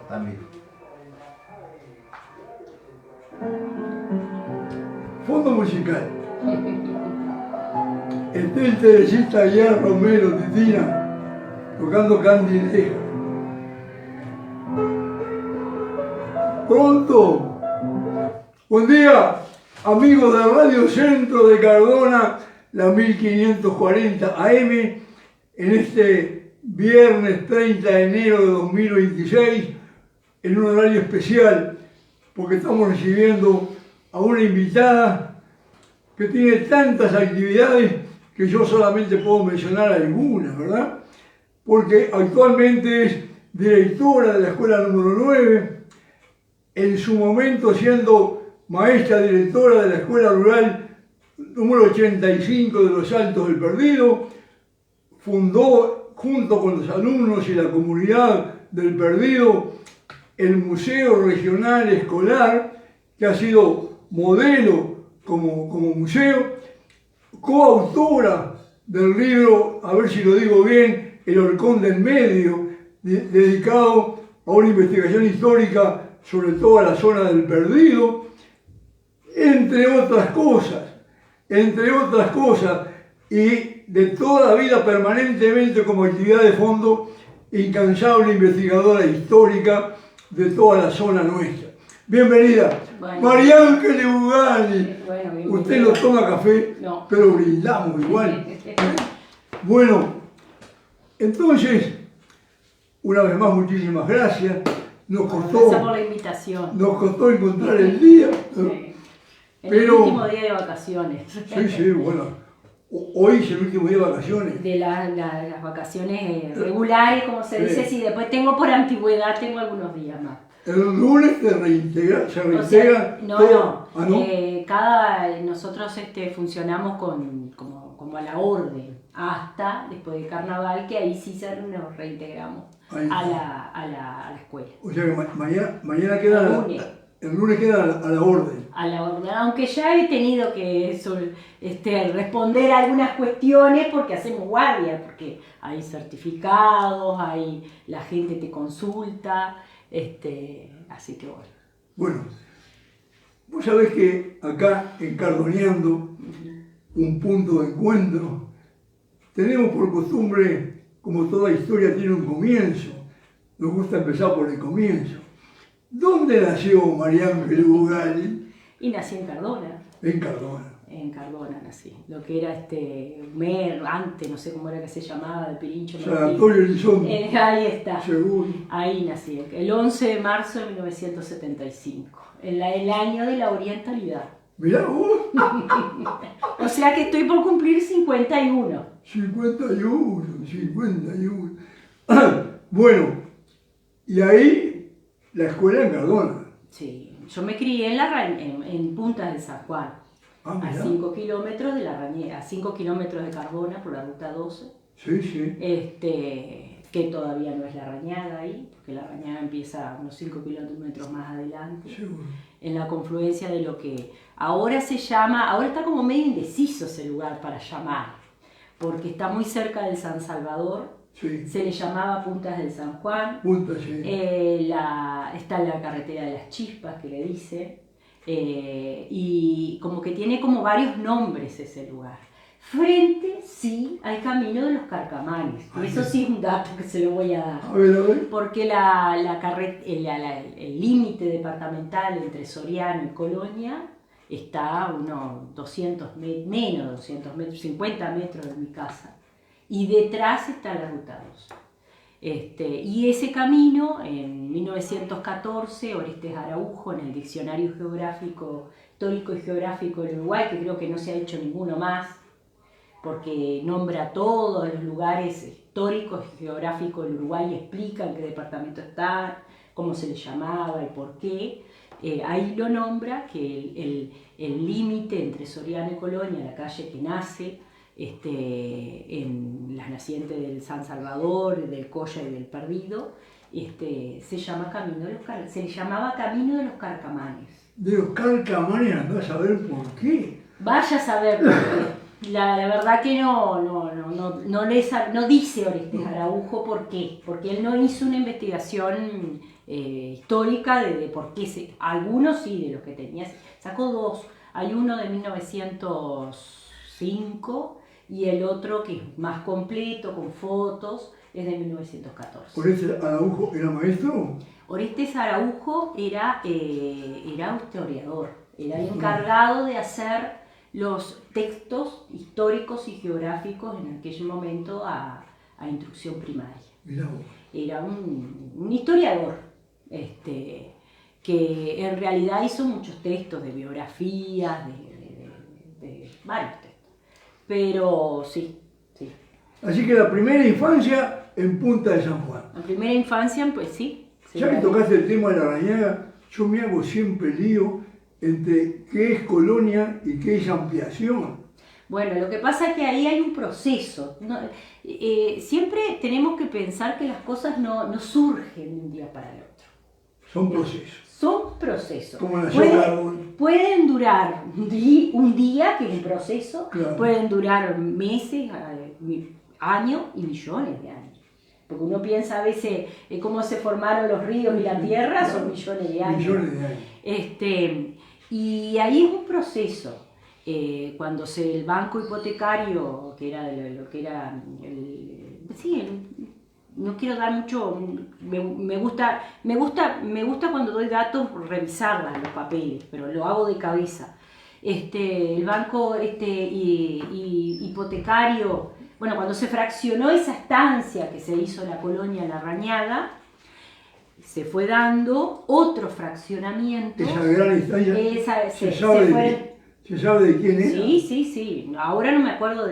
también. Fondo musical. Estel Teresita Aguiar Romero Titina tocando Candileja. Pronto. Buen día, amigos de Radio Centro de Cardona, la 1540 AM, en este viernes 30 de enero de 2026, en un horario especial, porque estamos recibiendo a una invitada que tiene tantas actividades que yo solamente puedo mencionar algunas, ¿verdad? Porque actualmente es directora de la escuela número 9, en su momento siendo maestra directora de la escuela rural número 85 de los Altos del Perdido, fundó junto con los alumnos y la comunidad del Perdido el Museo Regional Escolar, que ha sido modelo como museo, coautora del libro, a ver si lo digo bien, El Horcón del Medio, dedicado a una investigación histórica sobre toda la zona del Perdido, entre otras cosas, y de toda la vida permanentemente como actividad de fondo, incansable investigadora histórica de toda la zona nuestra. Bienvenida. Bueno, María Ángeles Ugani. Bueno, Usted no toma café, no, pero brindamos igual. Bueno, entonces, una vez más, muchísimas gracias. gracias por la invitación. Nos costó encontrar el día. Sí. En Pero, el último día de vacaciones. Sí, bueno. Hoy es el último día de vacaciones. De las vacaciones regulares, como se dice, Sí. sí, después tengo por antigüedad, tengo algunos días más. El lunes se reintegra O sea, todo. no. Ah, ¿no? Nosotros funcionamos como a la orden, hasta después del carnaval, que ahí sí nos reintegramos Ahí a está. la escuela. O sea que mañana queda el lunes queda a la orden. A la orden, aunque ya he tenido que responder algunas cuestiones porque hacemos guardia, porque hay certificados, la gente te consulta, así que bueno. Bueno, vos sabés que acá en Cardoneando, un punto de encuentro, tenemos por costumbre, como toda historia tiene un comienzo, nos gusta empezar por el comienzo. ¿Dónde nació María Ángeles Ugani? Y nací en Cardona. En Cardona. En Cardona nací, lo que era antes, no sé cómo era que se llamaba, de Pirincho. San Antonio Elizondo. Ahí está. Seguro. Ahí nací, el 11 de marzo de 1975, el año de la orientalidad. Mirá vos. O sea que estoy por cumplir 51. 51. Bueno, y ahí la escuela en Cardona. Sí, yo me crié en Puntas del San Juan, a 5 kilómetros de la Rañera, a 5 kilómetros de Cardona por la ruta 12. Sí. Que todavía no es la Rañada ahí, porque la Rañada empieza unos 5 kilómetros más adelante. Seguro. En la confluencia de lo que ahora está como medio indeciso ese lugar para llamar, porque está muy cerca del San Salvador. Sí. Se le llamaba Puntas del San Juan. Punta, sí. Está la carretera de las Chispas, que le dice, y como que tiene como varios nombres ese lugar. Frente, sí, al camino de los Carcamanes. Ay, Eso sí es un dato que se lo voy a dar. A ver. Porque el límite departamental entre Soriano y Colonia está a unos 200 metros, menos de 200 metros, 50 metros de mi casa. Y detrás está la ruta 2. Y ese camino, en 1914, Orestes Araujo, en el Diccionario Histórico y Geográfico del Uruguay, que creo que no se ha hecho ninguno más, porque nombra todos los lugares históricos y geográficos del Uruguay y explica en qué departamento está, cómo se le llamaba y por qué. Ahí lo nombra que el límite entre Soriano y Colonia, la calle que nace, en las nacientes del San Salvador, del Colla y del Perdido, se llama se le llamaba Camino de los Carcamanes. De los Carcamanes andás a saber por qué. Vaya a saber por qué. La verdad que no no dice Orestes Araujo por qué, porque él no hizo una investigación histórica de por qué algunos sí, de los que tenía, sacó dos, hay uno de 1905 y el otro que es más completo, con fotos, es de 1914. ¿Orestes Araujo era maestro? Orestes Araujo era historiador, era el encargado de hacer los textos históricos y geográficos en aquel momento a instrucción primaria. Mirá vos. Era un historiador que en realidad hizo muchos textos de biografías, de varios textos. Pero sí. Así que la primera infancia en Punta de San Juan. La primera infancia, pues sí. Ya que tocaste el tema de la Rañaga, yo me hago siempre lío entre qué es colonia y qué es ampliación. Bueno, lo que pasa es que ahí hay un proceso. Siempre tenemos que pensar que las cosas no surgen de un día para el otro. Son procesos. Son procesos. Como la árbol. Pueden durar un día, que es un proceso, Claro. Pueden durar meses, años y millones de años. Porque uno piensa a veces cómo se formaron los ríos y la tierra, son millones de años. Millones de años. Y ahí es un proceso. Cuando el banco hipotecario, que era lo que era no quiero dar mucho, me gusta cuando doy datos revisarlas, los papeles, pero lo hago de cabeza. El banco hipotecario, bueno, cuando se fraccionó esa estancia que se hizo la colonia La Rañaga, se fue dando otro fraccionamiento. Esa gran estancia, ¿se sabe de quién era? Sí. Ahora no me acuerdo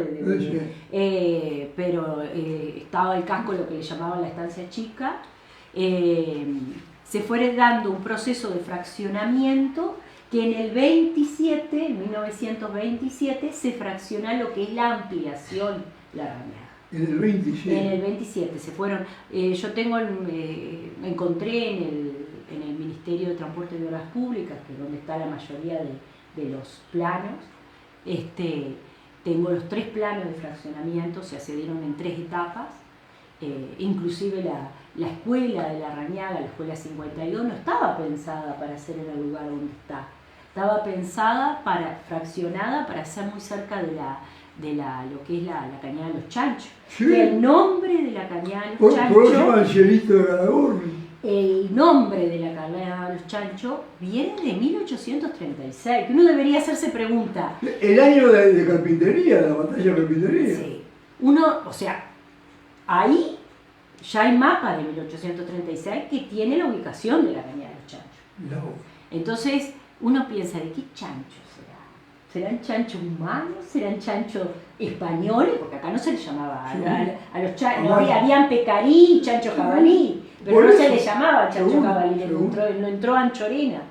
pero estaba el casco, lo que le llamaban la estancia chica. Se fue dando un proceso de fraccionamiento que en el 1927, se fracciona lo que es la ampliación La Rañaga. En el 27. En el 27 se fueron. Yo encontré en el Ministerio de Transporte y Obras Públicas, que es donde está la mayoría de los planos. Tengo los 3 planos de fraccionamiento, se dieron en 3 etapas. Inclusive la escuela de La Rañaga, la escuela 52, no estaba pensada para ser en el lugar donde está. Estaba pensada fraccionada para ser muy cerca de lo que es la Cañada de los Chanchos. Sí. Y el nombre de la Cañada de los Por Chanchos, eso llaman Cielito de Galagorri. el nombre de la Cañada de los Chanchos viene de 1836, que uno debería hacerse pregunta. El año de carpintería, de la batalla de carpintería. Sí. Ahí ya hay mapa de 1836 que tiene la ubicación de la Cañada de los Chanchos. No. Entonces uno piensa, ¿de qué chancho será? ¿Serán chanchos humanos? ¿Serán chanchos españoles? Porque acá no se les llamaba a los chanchos, habían pecarí, chancho jabalí, pero no se les llamaba chancho jabalí, no entró anchorena.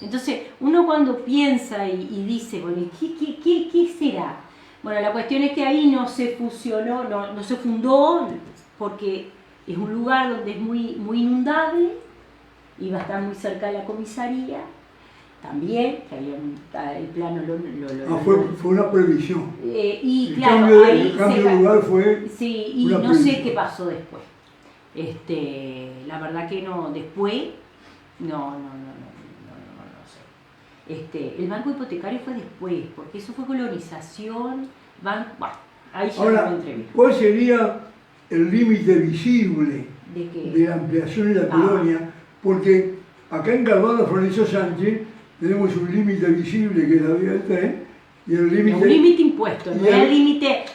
Entonces uno cuando piensa y dice, bueno, ¿qué será? Bueno, la cuestión es que ahí no se fusionó, no se fundó, porque es un lugar donde es muy inundable, iba a estar muy cerca de la comisaría. También, que había el plano fue una previsión. Y el claro, el cambio de lugar fue. Sí, y no sé qué pasó después. La verdad que no, después, no sé. El banco hipotecario fue después, porque eso fue colonización, ahí ya Ahora, no entreví. ¿cuál sería el límite visible de la ampliación de la colonia? Porque acá en Cardona, Florencio Sánchez, tenemos un límite visible que es la vía del tren y el límite. Un límite impuesto, no es el límite.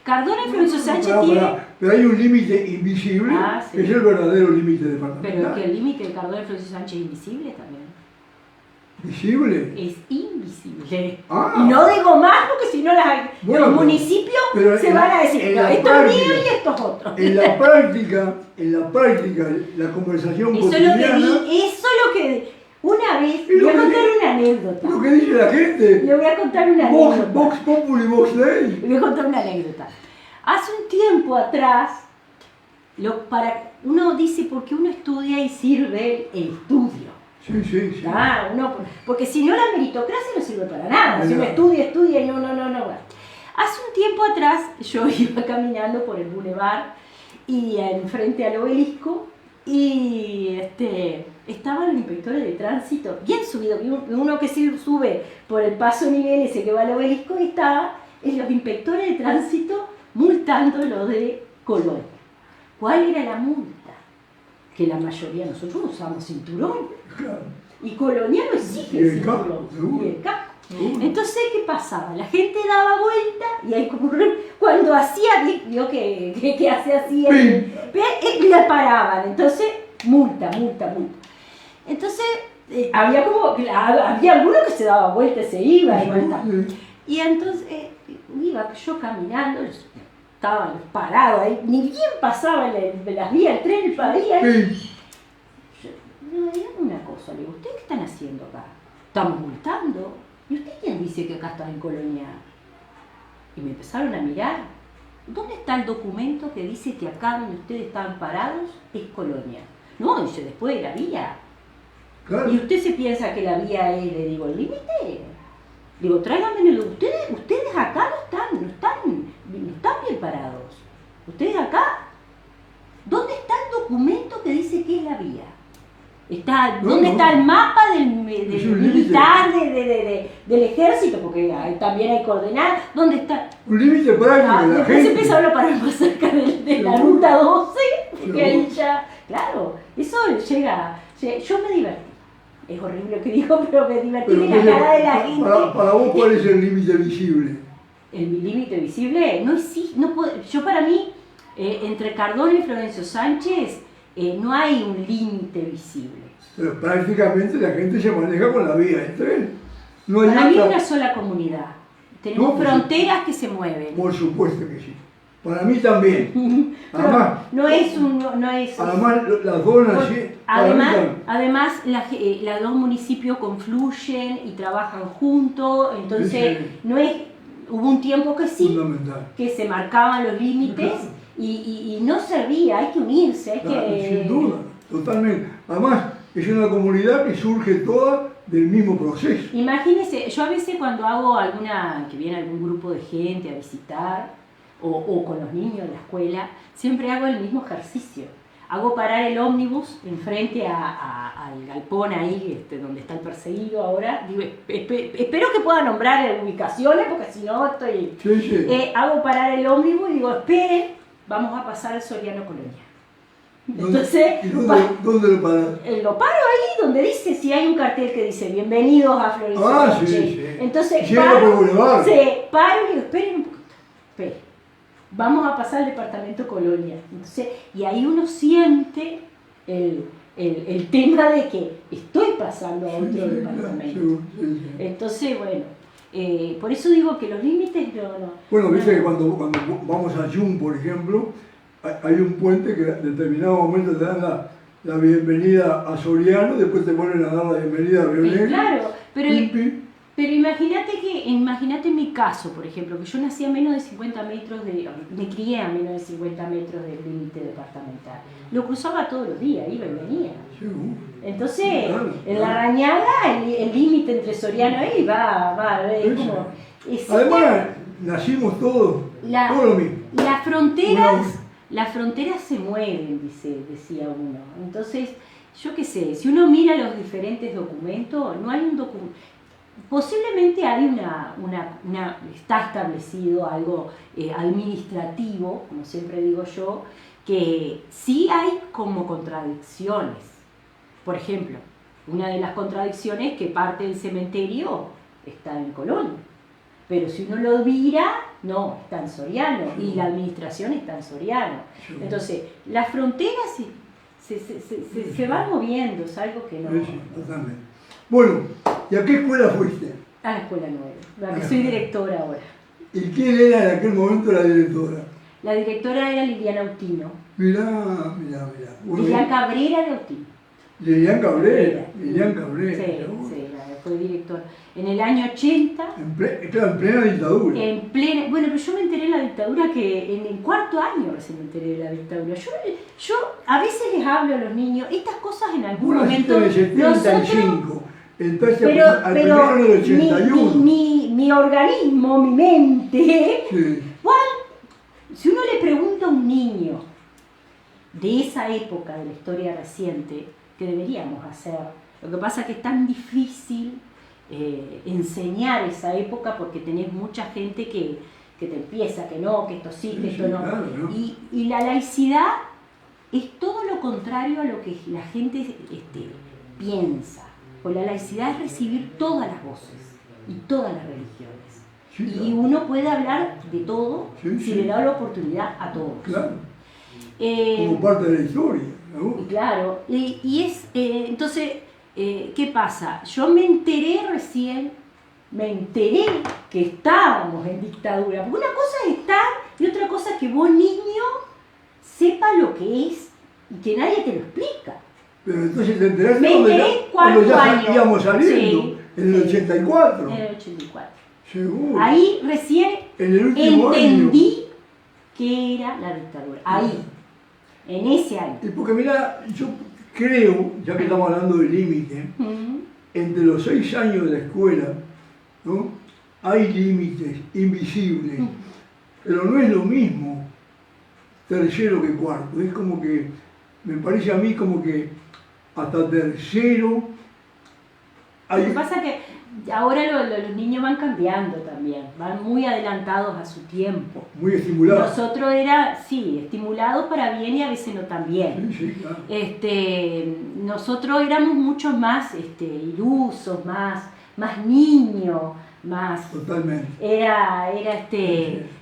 Cardona y Florencio Sánchez tiene. Pero hay un límite invisible, sí. que es el verdadero límite departamental. Pero es que el límite de Cardona y Florencio Sánchez es invisible también. ¿Visible? Es invisible. Ah. Y no digo más porque si no los municipios se van a decir, no, esto es mío y esto es otro. En la práctica, la conversación Eso cotidiana. Es lo que una vez, le voy a contar una anécdota. Lo que dice la gente. Le voy a contar una anécdota. Vox Populi, Vox Dei. Le voy a contar una anécdota. Hace un tiempo atrás, uno dice porque uno estudia y sirve el estudio. Sí. Porque si no la meritocracia no sirve para nada. Si uno estudia y no. Hace un tiempo atrás yo iba caminando por el bulevar y enfrente al obelisco y estaban los inspectores de tránsito, bien subido, uno que sube por el paso nivel ese que va al obelisco, y estaban los inspectores de tránsito multando lo de Colón. ¿Cuál era la multa? Que la mayoría de nosotros usamos cinturón. Claro. Y Colonia no exige Y el cinturón. casco, seguro. Y el casco. Seguro. Entonces, ¿qué pasaba? La gente daba vuelta y ahí cuando hacía, vio que hace así, le paraban. Entonces, multa. Entonces, había alguno que se daba vuelta y se iba. Y entonces, iba yo caminando, estaban parados ahí, ni bien pasaban las vías, el tren, paría. No, dígame una cosa, le digo, ¿ustedes qué están haciendo acá? ¿Estamos multando? ¿Y usted quién dice que acá está en Colonia? Y me empezaron a mirar. ¿Dónde está el documento que dice que acá donde ustedes están parados es Colonia? No, dice, después de la vía. Claro. ¿Y usted se piensa que la vía es, le digo, el límite? Digo, tráiganmelo. Ustedes acá no están bien parados. Ustedes acá, ¿dónde está el documento que dice que es la vía? ¿Dónde está el mapa del militar, del ejército? Porque también hay coordenadas. ¿Dónde está? Un límite práctico de la Después gente. empezaron a parar más cerca de la ruta 12, porque ahí ya, claro, eso llega. Yo me divertí. Es horrible lo que digo, pero me divertí de la cara de la gente. Para vos, ¿cuál es el límite visible? El límite visible no existe. Yo, para mí, entre Cardona y Florencio Sánchez, no hay un límite visible. Pero prácticamente la gente se maneja con la vía del tren. No hay Para mí es otra. una sola comunidad. Tenemos No, pues, fronteras que se mueven. Por supuesto que sí. Para mí también. Pero Además, no es un... No es, además las zonas sí. Además los dos municipios confluyen y trabajan juntos, entonces hubo un tiempo que sí, fundamental. que se marcaban los límites y no servía, hay que unirse, Claro, sin duda, totalmente. Además, es una comunidad que surge toda del mismo proceso. Imagínense, yo a veces cuando hago que viene algún grupo de gente a visitar, o con los niños de la escuela, siempre hago el mismo ejercicio. Hago parar el ómnibus enfrente al galpón ahí, donde está el perseguido ahora. Digo, espero que pueda nombrar ubicaciones, porque si no estoy... Sí. Hago parar el ómnibus y digo, esperen, vamos a pasar al Soriano Colonia. Entonces, ¿Y dónde lo paras? lo paro ahí donde dice, si hay un cartel que dice, bienvenidos a Florencio. Sí. Entonces, Llega por Boulevard. paro y digo, esperen un poquito, esperen. Vamos a pasar al departamento Colonia. Entonces, y ahí uno siente el tema de que estoy pasando a otro departamento. Sí. Entonces, bueno, por eso digo que los límites no. Bueno, viste que cuando vamos a Jun, por ejemplo, hay un puente que en determinado momento te dan la bienvenida a Soriano, después te vuelven a dar la bienvenida a Río Negro. Claro, pero imagínate en mi caso, por ejemplo, que yo nací a menos de 50 metros me crié a menos de 50 metros del límite departamental. Lo cruzaba todos los días, iba y venía. Entonces, claro. En la Rañaga, el límite entre Soriano y va, es como... Además, nacimos todos lo mismo. Las fronteras se mueven, decía uno. Entonces, yo qué sé, si uno mira los diferentes documentos, no hay un documento... Posiblemente hay está establecido algo administrativo, como siempre digo yo, que sí hay como contradicciones. Por ejemplo, una de las contradicciones es que parte del cementerio está en Colón, pero si uno lo mira, no, está en Soriano, y la administración está en Soriano. Entonces, las fronteras se van moviendo, es algo que no... Sí, totalmente. Bueno, ¿y a qué escuela fuiste? A la Escuela 9, la que soy directora ahora. ¿Y quién era en aquel momento la directora? La directora era Liliana Autino. Mirá. Lilian Cabrera de Autino. Lilian Cabrera. Sí, fue directora. En el año 80... Claro, en plena dictadura. Bueno, pero yo me enteré de la dictadura que en el cuarto año recién me enteré de la dictadura. Yo a veces les hablo a los niños, estas cosas en algún momento... En el 75, entonces pero al primero del 81. mi organismo, mi mente, Sí. si uno le pregunta a un niño de esa época de la historia reciente, ¿qué deberíamos hacer? Lo que pasa es que es tan difícil enseñar esa época porque tenés mucha gente que te empieza, que no, que esto sí, que esto no. Claro, ¿no? Y la laicidad es todo lo contrario a lo que la gente piensa. Pues la laicidad es recibir todas las voces y todas las religiones. Sí, Y claro. uno puede hablar de todo Sí, si sí. le da la oportunidad a todos. Claro, Eh, como parte de la historia, ¿no? Claro, entonces, ¿qué pasa? Yo me enteré que estábamos en dictadura. Porque una cosa es estar y otra cosa es que vos, niño, sepa lo que es y que nadie te lo explica. Pero entonces te enteraste Me enteré cuando ya ¿cuántos íbamos años? saliendo, Sí, en el sí. 84. En el 84. Seguro. Ahí recién En el último entendí qué era la dictadura. Ahí, en ese año. Y porque mira, yo creo, ya que estamos hablando de límite, entre los 6 años de la escuela, ¿no? Hay límites invisibles, pero no es lo mismo tercero que cuarto. Es como que, me parece a mí como que hasta tercero Lo que hay... pasa es que ahora los niños van cambiando también, van muy adelantados a su tiempo. muy estimulados. Nosotros sí, estimulados para bien y a veces no tan bien. Sí, sí, claro. Nosotros éramos mucho más ilusos, más niños, más... Totalmente.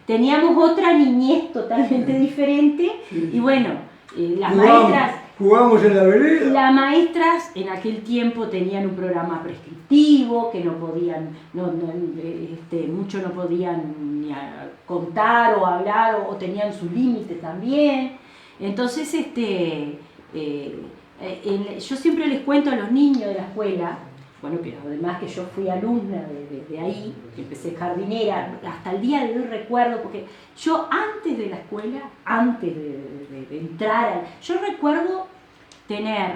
Teníamos otra niñez totalmente diferente Sí. y bueno, las maestras... Jugábamos en la vereda. Las maestras en aquel tiempo tenían un programa prescriptivo que no podían, muchos no podían ni contar o hablar o tenían sus límites también. Entonces, yo siempre les cuento a los niños de la escuela, bueno, pero además que yo fui alumna de ahí, que empecé jardinera, hasta el día de hoy recuerdo, porque yo antes de la escuela, antes de entrar, yo recuerdo tener,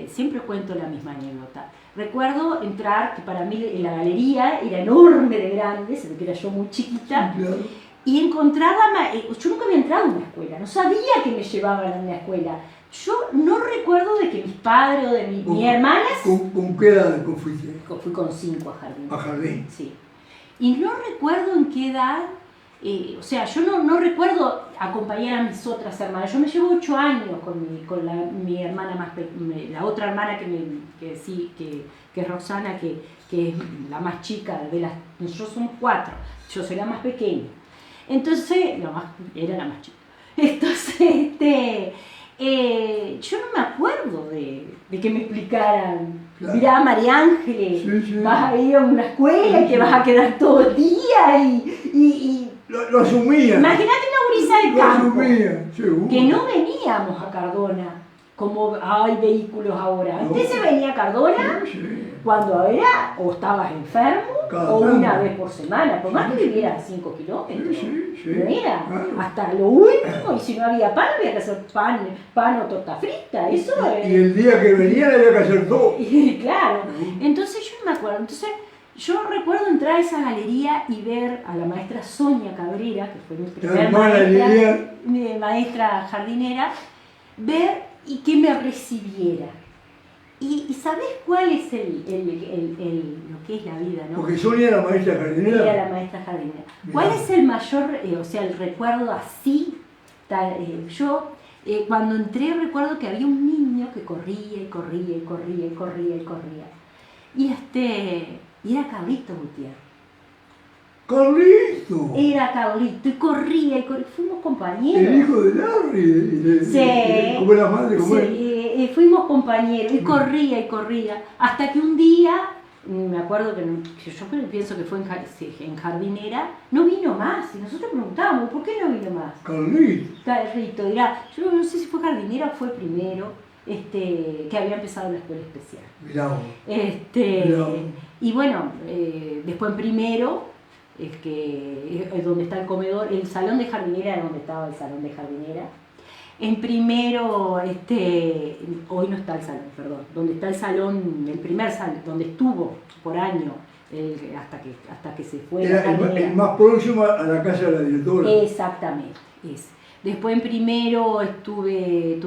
siempre cuento la misma anécdota, recuerdo entrar, que para mí en la galería era enorme de grande, se ve que era yo muy chiquita, Sí, claro. y encontraba, yo nunca había entrado en una escuela, no sabía que me llevaban a una escuela. Yo no recuerdo de que mis padres o de mis hermanas... ¿Con qué edad fuiste? Fui con 5 a jardín. A jardín. Sí. Y no recuerdo en qué edad, o sea, yo no recuerdo acompañar a mis otras hermanas. Yo me llevo 8 años con mi hermana más la otra hermana que es Roxana, que es la más chica de las... Nosotros somos 4, yo soy la más pequeña. Entonces, era la más chica. Entonces, yo no me acuerdo de que me explicaran, Claro. mirá, María Ángeles, Sí. vas a ir a una escuela y te vas a quedar todo el día y Lo asumía. imagínate una brisa de Lo campo, asumía, seguro. que no veníamos a Cardona como hay vehículos ahora. No. Antes se venía a Cardona Sí. cuando era o estabas enfermo Cada o tanto. una vez por semana, por más que viviera a 5 kilómetros. Sí. No era, Claro. hasta lo último, y si no había pan, había que hacer pan o torta frita, eso Y el día que venían había que hacer todo. claro. Entonces yo no me acuerdo, entonces yo recuerdo entrar a esa galería y ver a la maestra Sonia Cabrera, que fue mi primera hermana Lilian. maestra jardinera, ver y que me recibiera. ¿Y sabés cuál es lo que es la vida, no? Porque Sonia era maestra jardinera. Era la maestra jardinera. Mirá. ¿Cuál es el mayor, el recuerdo así? Yo, cuando entré, recuerdo que había un niño que corría y corría y corría y corría y corría. Y era Carlito Gutiérrez. ¡Carlito! Era Carlito y corría y corría. Fuimos compañeros. El hijo de Larry. Sí. ¿Cómo era madre? ¿Cómo era? Sí, fuimos compañeros y corría y corría. Hasta que un día, me acuerdo que yo pienso que fue en jardinera, no vino más. Y nosotros preguntábamos, ¿por qué no vino más? Carlito. Yo no sé si fue jardinera o fue primero, que había empezado la escuela especial. Mirá vos. Mirá vos. Y bueno, después en primero, es donde está el comedor, el salón de jardinera era donde estaba el salón de jardinera. En primero, hoy no está el salón, perdón, donde está el salón, el primer salón, donde estuvo por año hasta que se fue. Era el más próximo a la casa de la directora. Exactamente, ese. Después en primero tuve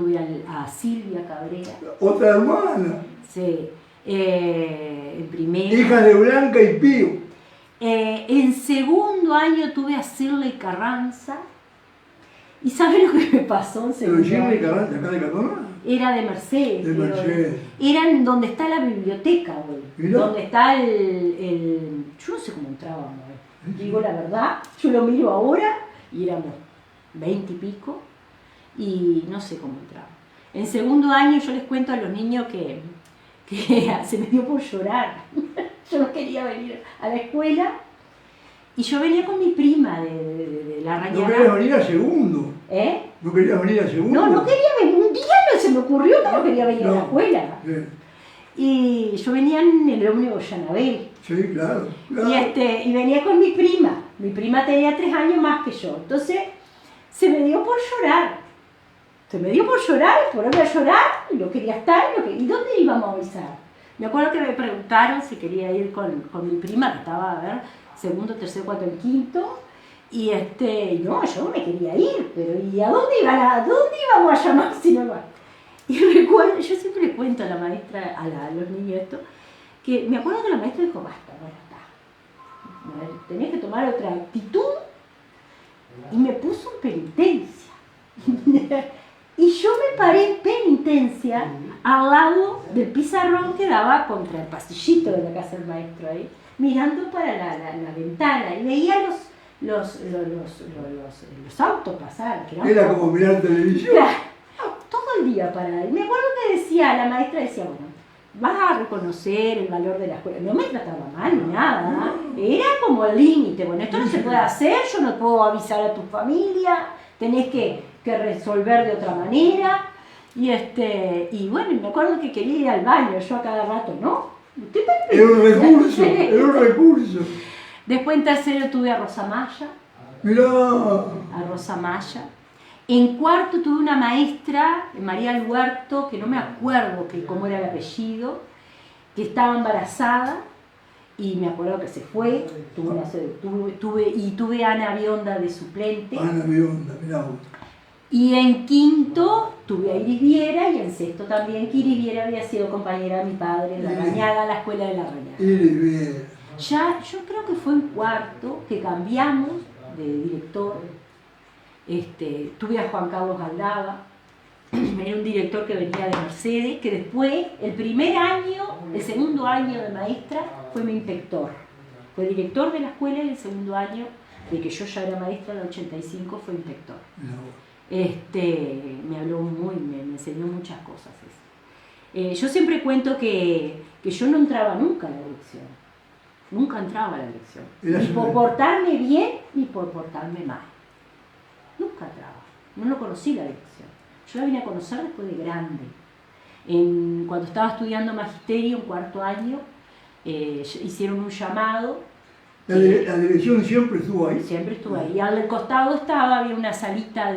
a Silvia Cabrera. Otra hermana. Sí, en primero. Hija de Blanca y Pío. En segundo año tuve a Shirley Carranza. ¿Y sabes lo que me pasó en segundo año? ¿Pero Shirley Carranza acá de Cardona? Era de Mercedes. De Mercedes. Era en donde está la biblioteca hoy. ¿Mirá? Donde está el... Yo no sé cómo entrábamos. Digo la verdad, yo lo miro ahora y éramos 20 y pico y no sé cómo entraba. En segundo año yo les cuento a los niños que se me dio por llorar. Yo no quería venir a la escuela y yo venía con mi prima de la Rañaga. No querías venir a segundo. ¿Eh? No querías venir a segundo. No quería venir. Un día no se me ocurrió que no quería venir a la escuela. Sí. Y yo venía en el ómnibus Yanabel. Sí, claro. Y venía con mi prima. Mi prima tenía 3 años más que yo. Entonces se me dio por llorar. Ponerme a llorar, y no quería estar. ¿Y dónde íbamos a avisar? Me acuerdo que me preguntaron si quería ir con mi prima, que estaba, a ver, segundo, tercero, cuarto y quinto. Y no, yo no me quería ir, pero ¿y a dónde íbamos a llamar si no iba? Y recuerdo, yo siempre le cuento a la maestra, a los niños esto, que me acuerdo que la maestra dijo, basta, no está. Tenés que tomar otra actitud. Y me puso en penitencia. Y yo me paré en penitencia al lado del pizarrón que daba contra el pasillito de la casa del maestro ahí, mirando para la ventana y veía los autos pasar. Era como mirar televisión. Todo el día para ahí. Me acuerdo que la maestra decía, bueno, vas a reconocer el valor de la escuela. No me trataba mal ni nada. Era como el límite. Bueno, esto no se puede hacer, yo no puedo avisar a tu familia, tenés que resolver de otra manera. Y bueno, me acuerdo que quería ir al baño, yo a cada rato, ¿no? Era un recurso. Después en tercero tuve a Rosa Maya. Mirá. A Rosa Maya. En cuarto tuve una maestra, María Alberto, que no me acuerdo cómo era el apellido, que estaba embarazada y me acuerdo que se fue. Tuve a Ana Bionda de suplente. Ana Bionda, mirá vos. Y en quinto tuve a Iris Viera y en sexto también, que Iris Viera había sido compañera de mi padre en la Rañaga, la escuela de la Rañaga. Iris Viera. Ya, yo creo que fue en cuarto que cambiamos de director. Tuve a Juan Carlos Aldaba, era un director que venía de Mercedes, que después, el segundo año de maestra, fue mi inspector. Fue director de la escuela y el segundo año, de que yo ya era maestra, en el 85, fue inspector. Me habló me enseñó muchas cosas. Yo siempre cuento que yo no entraba nunca a la dirección. Nunca entraba a la dirección. Ni por portarme bien, ni por portarme mal. Nunca entraba. No conocí la dirección. Yo la vine a conocer después de grande. Cuando estaba estudiando magisterio en cuarto año, hicieron un llamado. La dirección siempre estuvo ahí. Siempre estuvo ahí. Y al costado había una salita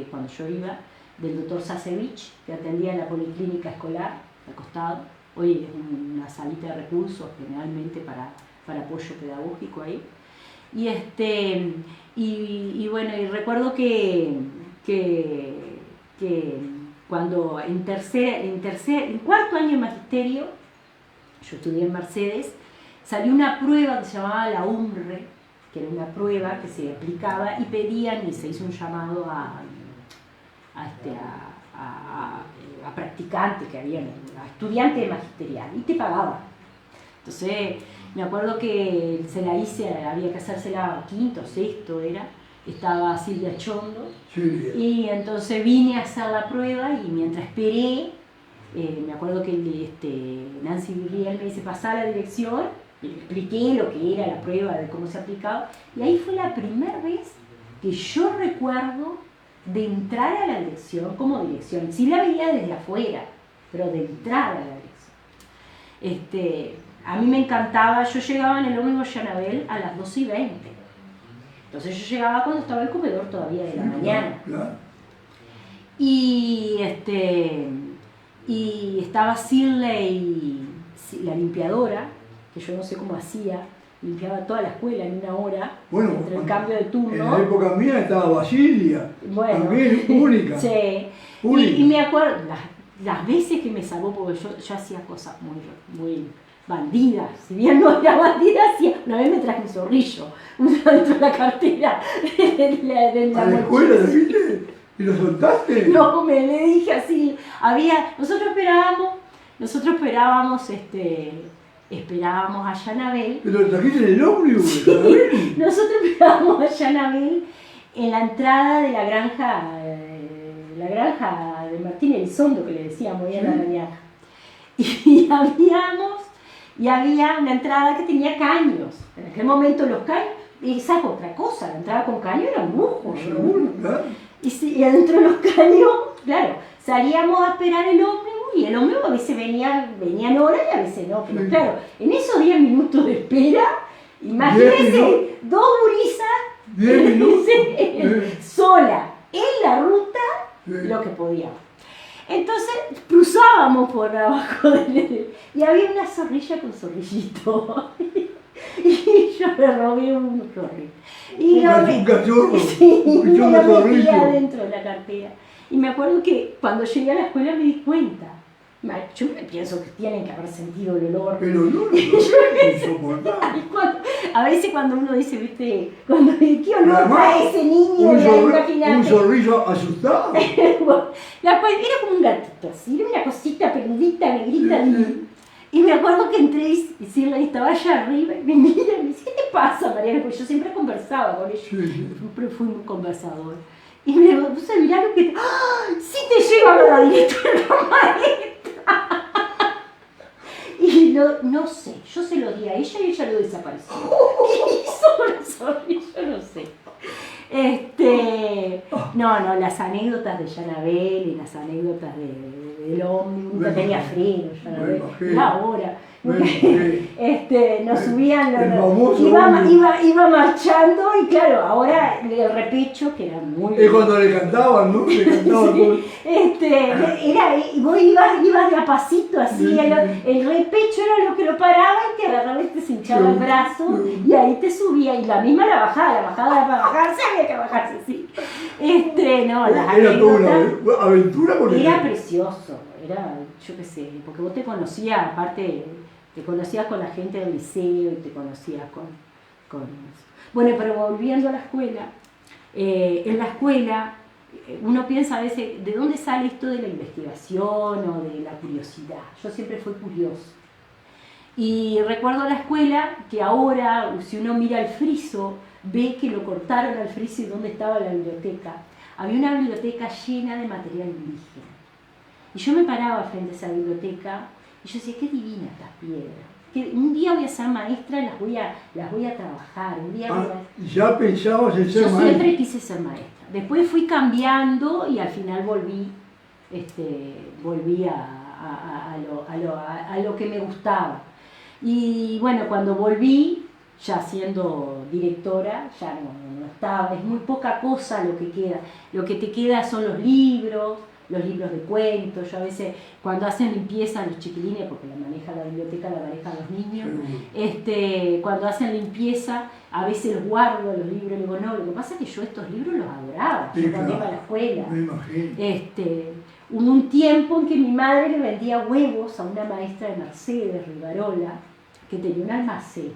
cuando yo iba, del doctor Sasevich, que atendía en la policlínica escolar, al costado. Hoy es una salita de recursos, generalmente para apoyo pedagógico ahí. Y bueno, y recuerdo que cuando en cuarto año de magisterio, yo estudié en Mercedes, salió una prueba que se llamaba la UMRE, que era una prueba que se aplicaba y pedían, y se hizo un llamado a practicantes que habían, a estudiantes de magisterial, y te pagaban. Entonces, me acuerdo que había que hacérsela quinto, sexto estaba Silvia Chondo, y entonces vine a hacer la prueba y mientras esperé, me acuerdo que Nancy Virriel me dice, pasá a la dirección, y le expliqué lo que era la prueba, de cómo se aplicaba, y ahí fue la primera vez que yo recuerdo de entrar a la dirección como dirección. Sí la veía desde afuera, pero de entrar a la dirección. A mí me encantaba, yo llegaba en el ómnibus Yanabel a las 12:20. Entonces yo llegaba cuando estaba el comedor todavía de la mañana. Claro. Y estaba Shirley, la limpiadora, que yo no sé cómo hacía, limpiaba toda la escuela en una hora, Bueno, entre el cambio de turno. En la época mía estaba Basilia, Bueno, también única. sí. Única. Y me acuerdo, las veces que me salvó, porque yo hacía cosas muy bandidas, si bien no era bandida, una vez me traje un zorrillo, dentro de la cartera de la ¿A la escuela mochila. te viste? ¿Y lo soltaste? No, me le dije así, nosotros esperábamos a Yanabel. ¿Pero lo trajiste en el ómnibus? ¿Sabés? Nosotros esperábamos a Yanabel en la entrada de la granja de Martín Elizondo, que le decíamos, ahí en la granja. Y había una entrada que tenía caños. En aquel momento los caños, y esa es otra cosa, la entrada con caño era un lujo. Seguro, claro. Y adentro de los caños, claro, salíamos a esperar el ómnibus y el ómnibus a veces venían horas y a veces no. Pero Sí. claro, en esos 10 minutos de espera, imagínense, 2 gurisas 10 minutos. sola en la ruta, Sí. lo que podíamos. Entonces cruzábamos por abajo y había una zorrilla con zorrillito. Y yo le robé un zorrillo. Y Un cachorro. sí, Un me cachorro lo metí zorrillo. adentro de la cartera. Y me acuerdo que cuando llegué a la escuela me di cuenta. Yo me pienso que tienen que haber sentido el olor. Pero no, es insoportable. A veces cuando uno dice, viste, ¿qué olor Además, trae ese niño? Un zorrillo asustado. Bueno, era como un gatito, así, era una cosita peludita, negrita. Y me acuerdo que entré y Cirla estaba allá arriba y me mira y me dice, ¿qué te pasa, Mariana? Porque yo siempre conversaba con ella, siempre fui muy conversador. Y me puse a mirar lo que... ¡Ah! ¡Sí te lleva a la directora maestra! Y no sé, yo se lo di a ella y ella lo desapareció. Y yo no sé. No, las anécdotas de Yanabel y las anécdotas del ómnibus, nunca tenía freno, Yanabel, era ahora. Nos subían, iba marchando y claro, ahora el repecho, que era muy... Es cuando le cantaban, ¿no? Le cantaban todo. Y vos ibas de a pasito así, el repecho era lo que lo paraba y te agarraba y te se hinchaba el brazo y ahí te subía, y la misma la bajada para bajarse había que bajarse así. Las Era toda una anécdotas, aventura con era el... precioso, yo qué sé, porque vos te conocías, aparte, te conocías con la gente del liceo y te conocías con... Bueno, pero volviendo a la escuela, en la escuela uno piensa a veces, ¿de dónde sale esto de la investigación o de la curiosidad? Yo siempre fui curioso. Y recuerdo la escuela que ahora, si uno mira el friso, ve que lo cortaron al friso y dónde estaba la biblioteca. Había una biblioteca llena de material indígena. Y yo me paraba frente a esa biblioteca y yo decía, qué divina estas piedras. Que un día voy a ser maestra y las voy a trabajar. Un día ¿Ya pensabas en ser maestra? Yo siempre quise ser maestra. Después fui cambiando y al final volví a lo que me gustaba. Y bueno, cuando volví, ya siendo directora, ya no estaba, es muy poca cosa lo que queda. Lo que te queda son los libros de cuentos. Yo a veces, cuando hacen limpieza los chiquilines, porque la biblioteca la manejan los niños, cuando hacen limpieza, a veces los guardo los libros y digo, no, lo que pasa es que yo estos libros los adoraba, yo cuando iba a la escuela. Me imagino. Hubo un tiempo en que mi madre le vendía huevos a una maestra de Mercedes, Rivarola, que tenía un almacén.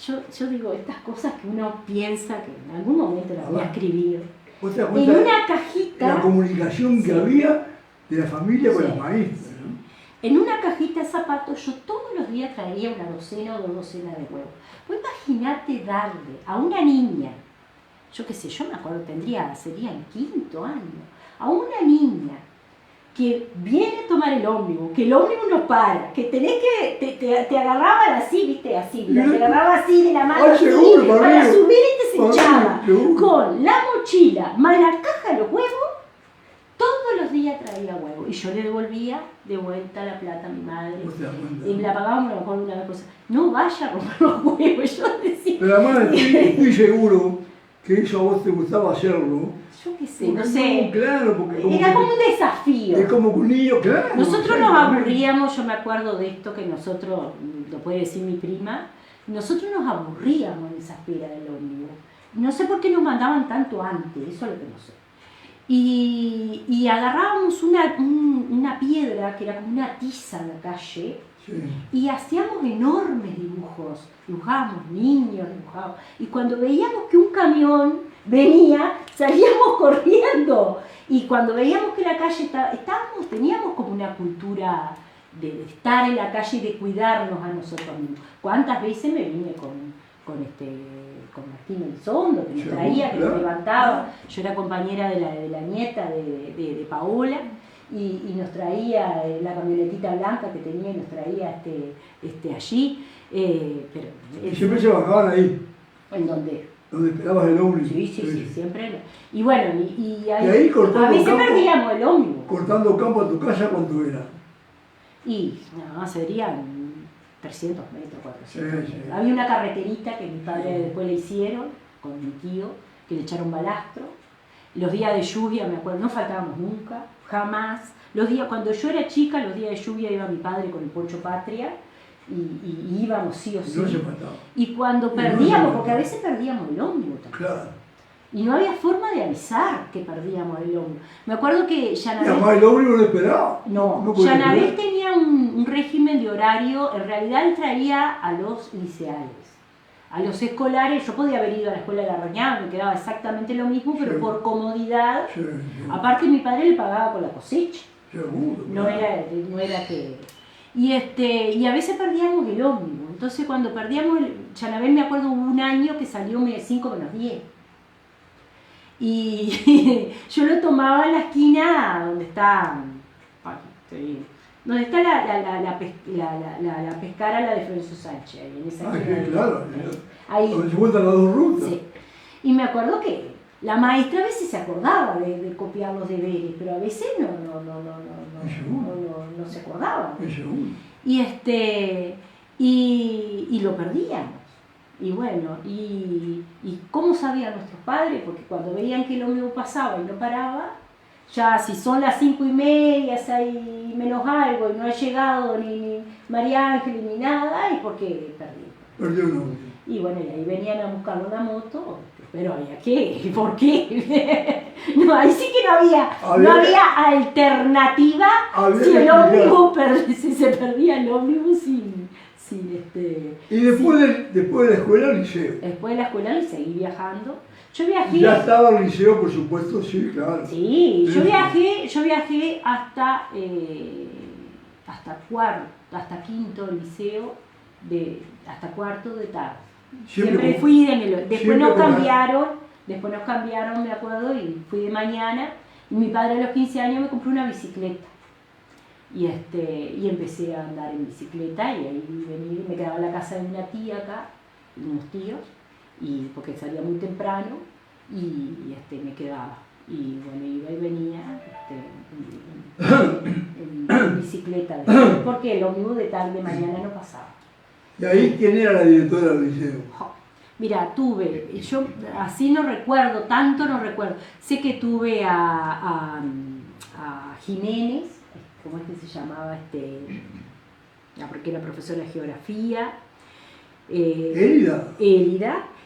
Yo digo, estas cosas que uno piensa que en algún momento las voy a escribir. En una cajita... La comunicación que había de la familia con las maestras, ¿no? En una cajita de zapatos yo todos los días traía una docena o 2 docenas de huevos. Vos imaginate darle a una niña, yo qué sé, yo me acuerdo, sería en 5º año, a una niña que viene a tomar el ómnibus, que el ómnibus no para, que tenés que, te agarraban así, viste, así, te agarraba así de la mano, así, para subir y te echaba, con la mochila, más la caja de los huevos, todos los días traía huevos, y yo le devolvía de vuelta la plata a mi madre, y la pagábamos a lo mejor una cosa, no vaya a romper los huevos, yo decía. Pero además estoy seguro que eso a vos te gustaba hacerlo, yo qué sé, no sé. Claro, porque Era como un desafío. Es como un niño, claro. Nosotros nos aburríamos, yo me acuerdo de esto que nosotros, lo puede decir mi prima, nosotros nos aburríamos en esa espera del ómnibus. No sé por qué nos mandaban tanto antes, eso es lo que no sé. Y agarrábamos una piedra que era como una tiza en la calle, Sí. y hacíamos enormes dibujos, dibujábamos niños, dibujábamos, y cuando veíamos que un camión venía, salíamos corriendo, y cuando veíamos que la calle teníamos como una cultura de estar en la calle y de cuidarnos a nosotros mismos. ¿Cuántas veces me vine con Martín Elizondo, que nos traía, que nos levantaba? Yo era compañera de la nieta de Paola, y nos traía la camionetita blanca que tenía, y nos traía allí. Y siempre se bajaban ahí. ¿En dónde? Donde esperabas el ómnibus. Sí, siempre. Y bueno, y ahí a veces perdíamos el ómnibus. Cortando campo a tu casa, ¿cuánto era? Y no, serían 300 metros, 400 Sí. metros. Había una carreterita que mis padres después le hicieron con mi tío, que le echaron balastro. Los días de lluvia, me acuerdo, no faltábamos nunca, jamás. Cuando yo era chica, los días de lluvia iba mi padre con el poncho patria y íbamos sí o sí. No se faltaba. Y cuando perdíamos, porque a veces perdíamos el ómnibus también. Claro. Y no había forma de avisar que perdíamos el ómnibus. Me acuerdo que Y Yanabel... además el ómnibus lo esperaba. No, podía Yanabel esperar. tenía un régimen de horario, en realidad él traía a los liceales. A los escolares, yo podía haber ido a la escuela de la Roñada, me quedaba exactamente lo mismo, pero Sí. por comodidad. Sí. Aparte mi padre le pagaba con la cosecha, Seguro. no era que... Y a veces perdíamos el ómnibus, entonces cuando perdíamos, Yanabel me acuerdo hubo un año que salió 5 menos 10. Y yo lo tomaba en la esquina donde está... donde está la pescara, la de Florencio Sánchez, ahí en esa esquina de- claro. ahí. Donde se juntan las dos rutas. Sí. Y me acuerdo que la maestra a veces se acordaba de copiar los deberes, pero a veces no se acordaba. Es seguro. Y lo perdíamos. Y bueno, y ¿cómo sabían nuestros padres? Porque cuando veían que el ómnibus pasaba y no paraba, ya si son las 5:30, 6 menos algo, y no ha llegado ni María Ángel ni nada, es porque perdí. Perdió un ómnibus. Y bueno, y ahí venían a buscar una moto, pero había que, ¿por qué? No, ahí sí que no había alternativa si el ómnibus si se perdía el ómnibus sin Y después de la escuela, el liceo. Después de la escuela y seguí viajando. Yo viajé. Ya estaba el liceo, por supuesto, sí, claro. Sí, yo viajé hasta quinto liceo, hasta cuarto de tarde. Siempre fui después nos cambiaron, me acuerdo, y fui de mañana. Y mi padre a los 15 años me compró una bicicleta. Y empecé a andar en bicicleta y ahí me quedaba en la casa de una tía acá, unos tíos, porque salía muy temprano y me quedaba. Y bueno, iba y venía en bicicleta, porque el ómnibus de tarde, mañana no pasaba. ¿Y ahí quién era la directora del liceo? Mira, yo así no recuerdo, tanto no recuerdo. Sé que tuve a Jiménez, ¿cómo es que se llamaba? Porque era profesora de geografía. Élida.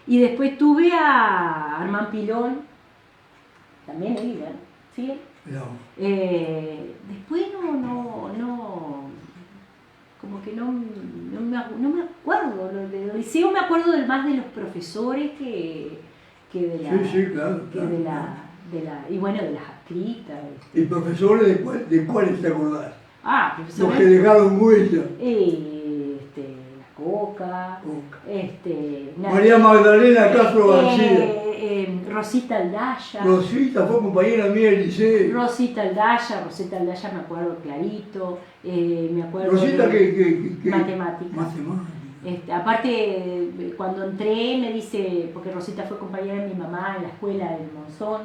Y después tuve a Armán Pilón, también Élida, ¿sí? Después como que no me acuerdo. Del liceo me acuerdo más de los profesores que de la... Sí, claro. Y bueno, de las adscritas. ¿Y profesores de cuáles te acordás? Profesores... Los que dejaron huella. La Coca. María Magdalena Castro García. Rosita Aldaya. Rosita fue compañera mía del liceo. Rosita Aldaya me acuerdo clarito. Me acuerdo Rosita matemáticas. Aparte, cuando entré me dice, porque Rosita fue compañera de mi mamá en la escuela del Monzón,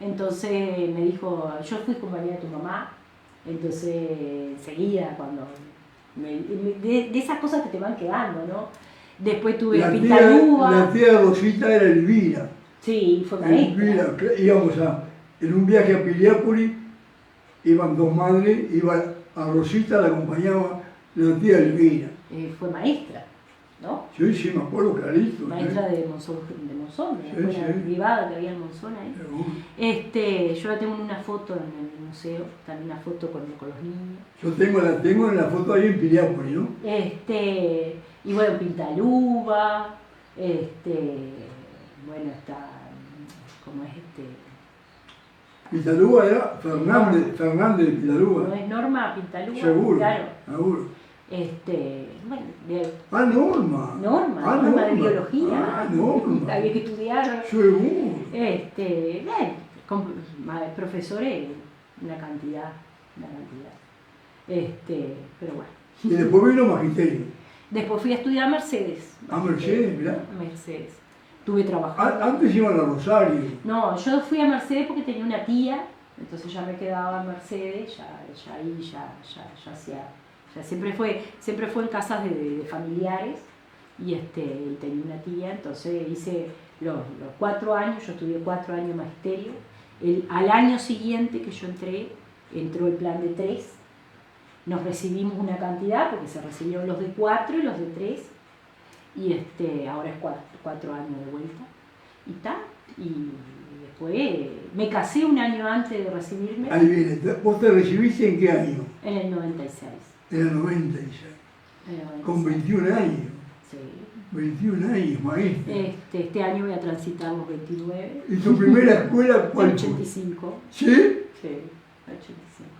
entonces me dijo, yo fui compañera de tu mamá, entonces enseguida cuando de esas cosas que te van quedando, ¿no? Después tuve Pintalúa. La tía de Rosita era Elvira. Sí, fue maestra. Elvira, íbamos a en un viaje a Piriápolis, iban dos madres, iba a Rosita, la acompañaba la tía Elvira. Fue maestra, ¿no? Sí, me acuerdo clarito. Maestra de Monzón, de la escuela privada que había en Monzón ahí. Yo la tengo en una foto en el museo, también una foto con los niños. Yo la tengo en la foto ahí en Piriápolis, ¿no? Y bueno, Pintaluba, bueno, está, ¿cómo es Pintaluba era Fernández de Pintaluba. ¿No es Norma Pintaluba? Seguro, Claro. seguro. Bueno, Norma. Norma de biología. Norma. Había que estudiar. Seguro. Profesores, una cantidad. Pero bueno. Y después vino magisterio. Después fui a estudiar a Mercedes. A Mercedes, mirá. Mercedes. Estuve trabajando. Antes iban a Rosario. No, yo fui a Mercedes porque tenía una tía, entonces ya me quedaba en Mercedes, ya ahí hacía, ya siempre fue en casas de familiares y tenía una tía, entonces hice los 4 años, yo estudié 4 años de magisterio. Al año siguiente que yo entró el plan de 3, nos recibimos una cantidad porque se recibieron los de 4 y los de 3 y ahora es 4 años de vuelta y está. Y después me casé un año antes de recibirme. Ahí viene. ¿Vos te recibiste en qué año? En el 96. En el 96. Con 21 años. Sí. 21 años, maestra. Este año voy a transitar los 29. ¿Y tu primera escuela cuál fue? 85. ¿Sí? Sí, 85.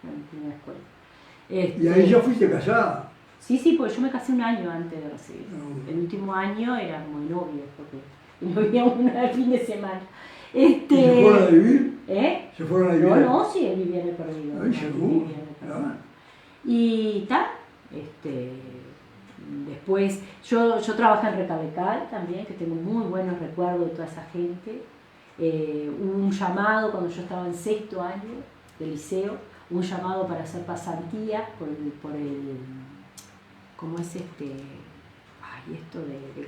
Mi primera escuela. ¿Y ahí ya fuiste casada? Sí, porque yo me casé un año antes de recibir. No. El último año era muy novio, porque nos vivíamos una al fin de semana. ¿Y se fueron a vivir? ¿Se fueron a vivir? No, sí, él vivía en el Perdido. Ay, seguro. Y tal, después yo trabajé en Recabecal también, que tengo muy buenos recuerdos de toda esa gente. Hubo un llamado cuando yo estaba en 6º año de liceo, un llamado para hacer pasantía por el ¿cómo es esto de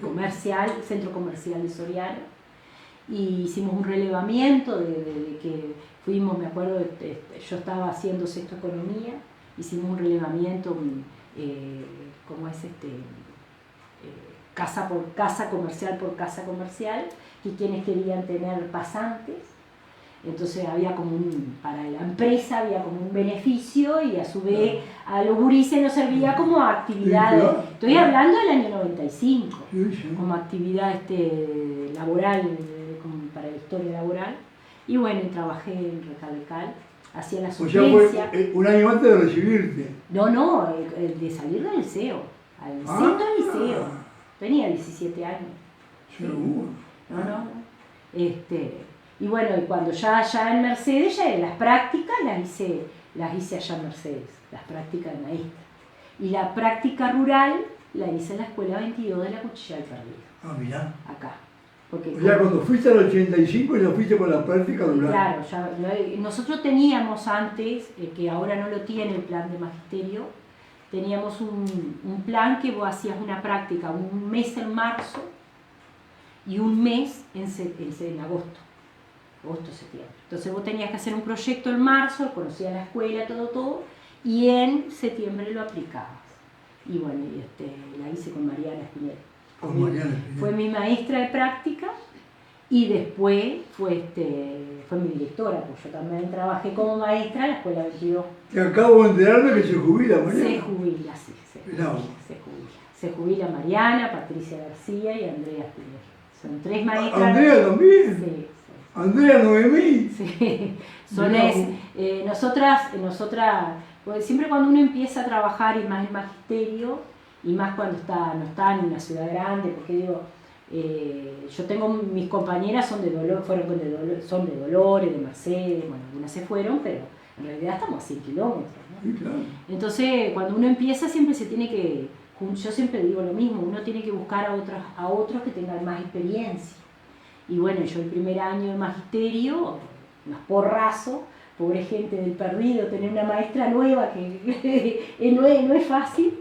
comercial, centro comercial de Soriano? Y hicimos un relevamiento de que fuimos, me acuerdo, yo estaba haciendo sexto economía, hicimos un relevamiento, ¿cómo es casa por casa comercial, y quienes querían tener pasantes. Entonces había como para la empresa había como un beneficio y a su vez a los gurises nos servía como actividad, estoy hablando del año 95, como actividad laboral, como para la historia laboral. Y bueno, trabajé en Recabecal, hacía la suplencia. O sea, fue un año antes de recibirte. No, de salir del liceo, al sexto liceo, tenía 17 años. Seguro. No. Y bueno, y cuando ya en Mercedes, ya las prácticas las hice allá en Mercedes, las prácticas de maestra. Y la práctica rural la hice en la escuela 22 de la Cuchilla del Perdido. Mirá. Acá. Porque o sea, cuando fuiste al 85 ya fuiste con la práctica rural. Claro, nosotros teníamos antes, que ahora no lo tiene el plan de magisterio, teníamos un plan que vos hacías una práctica un mes en marzo y un mes en agosto. Agosto-septiembre. Entonces vos tenías que hacer un proyecto en marzo, conocías la escuela, todo, y en septiembre lo aplicabas. Y bueno, la hice con Mariana Espinel. Fue mi maestra de práctica y después fue mi directora, pues yo también trabajé como maestra en la escuela 22. Te acabo de enterarme que se jubila, Mariana. Se jubila, sí, se jubila Mariana, Patricia García y Andrea Espinel. Son 3 maestras. ¿Andrea también? Sí. Andrea Noemí. Sí, nosotras, pues siempre cuando uno empieza a trabajar y más en magisterio, y más cuando no está en una ciudad grande, porque digo, yo tengo mis compañeras son de Dolores, de Mercedes, bueno, algunas se fueron, pero en realidad estamos a 100 kilómetros, ¿no? Sí, claro. Entonces, cuando uno empieza siempre se tiene que, yo siempre digo lo mismo, uno tiene que buscar a otros que tengan más experiencia. Y bueno, yo el primer año de magisterio, unos porrazos, pobre gente del Perdido, tener una maestra nueva que no es fácil,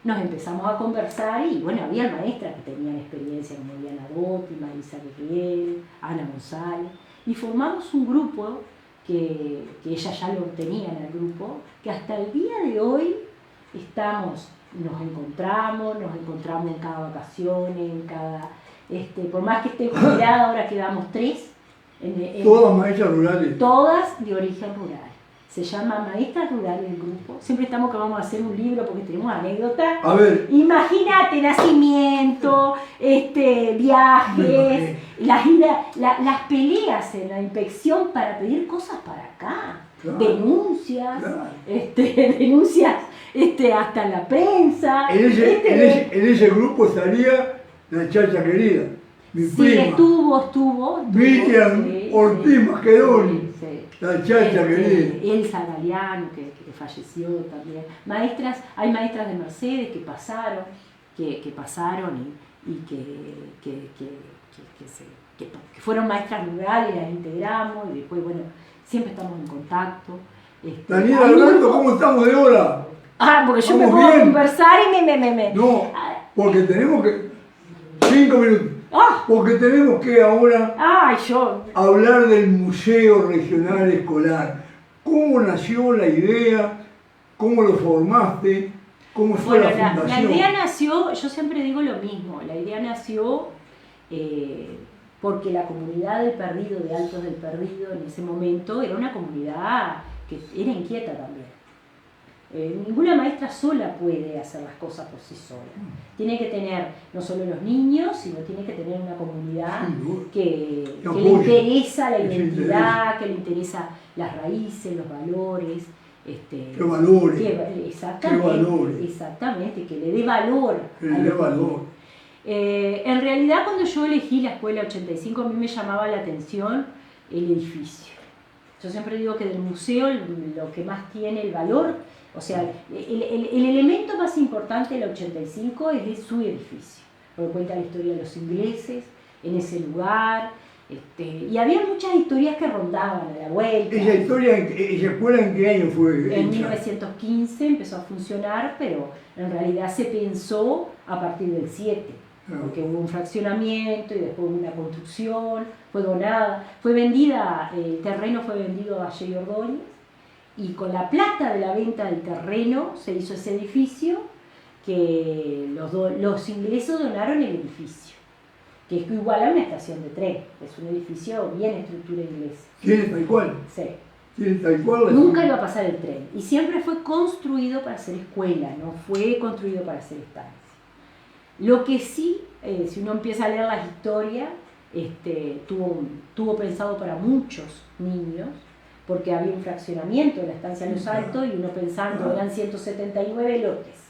nos empezamos a conversar y bueno, había maestras que tenían experiencia como Diana Dotti, Marisa Guerriel, Ana González, y formamos un grupo que ella ya lo tenía en el grupo, que hasta el día de hoy nos encontramos en cada vacaciones, por más que esté jubilada, ahora quedamos 3. Todas maestras rurales. Todas de origen rural. Se llama Maestras Rurales el grupo. Siempre estamos que vamos a hacer un libro porque tenemos anécdotas. A ver. Imagínate, nacimiento, viajes, las peleas en la inspección para pedir cosas para acá. Claro, denuncias, claro. Denuncias hasta en la prensa. En ese grupo estaría la chacha querida, mi prima. Estuvo. Miriam Ortiz Macedoni. Sí. La chacha querida. Elsa Galeano, que falleció también. Hay maestras de Mercedes que pasaron y que fueron maestras rurales, las integramos y después, bueno, siempre estamos en contacto. Daniela Alberto, ¿cómo estamos de hora? Porque yo me puedo bien conversar y me... No, porque tenemos que... 5 minutos. Porque tenemos que ahora hablar del Museo Regional Escolar. ¿Cómo nació la idea? ¿Cómo lo formaste? ¿Cómo fue la fundación? La idea nació, yo siempre digo lo mismo, la idea nació porque la comunidad del Perdido, de Altos del Perdido, en ese momento era una comunidad que era inquieta también. Ninguna maestra sola puede hacer las cosas por sí sola. Tiene que tener no solo los niños, sino tiene que tener una comunidad que le interesa la identidad, que le interesa las raíces, los valores. ¿Qué valores? Exactamente, que le dé valor. En realidad, cuando yo elegí la escuela 85, a mí me llamaba la atención el edificio. Yo siempre digo que del museo lo que más tiene el valor, o sea, el elemento más importante de la 85 es su edificio, porque cuenta la historia de los ingleses en ese lugar, y había muchas historias que rondaban a la vuelta. ¿Esa escuela en qué año fue? En 1915 empezó a funcionar, pero en realidad se pensó a partir del 7. Porque hubo un fraccionamiento y después hubo una construcción, fue donada, el terreno fue vendido a J. Ordóñez y con la plata de la venta del terreno se hizo ese edificio que los ingleses donaron el edificio, que es igual a una estación de tren, es un edificio bien estructura inglesa. ¿Tiene tal cual? Sí. ¿Tiene tal cual? Nunca iba a pasar el tren y siempre fue construido para ser escuela, no fue construido para ser estancia. Lo que sí, si uno empieza a leer las historias, tuvo pensado para muchos niños, porque había un fraccionamiento de la estancia Los Altos y uno pensando, eran 179 lotes.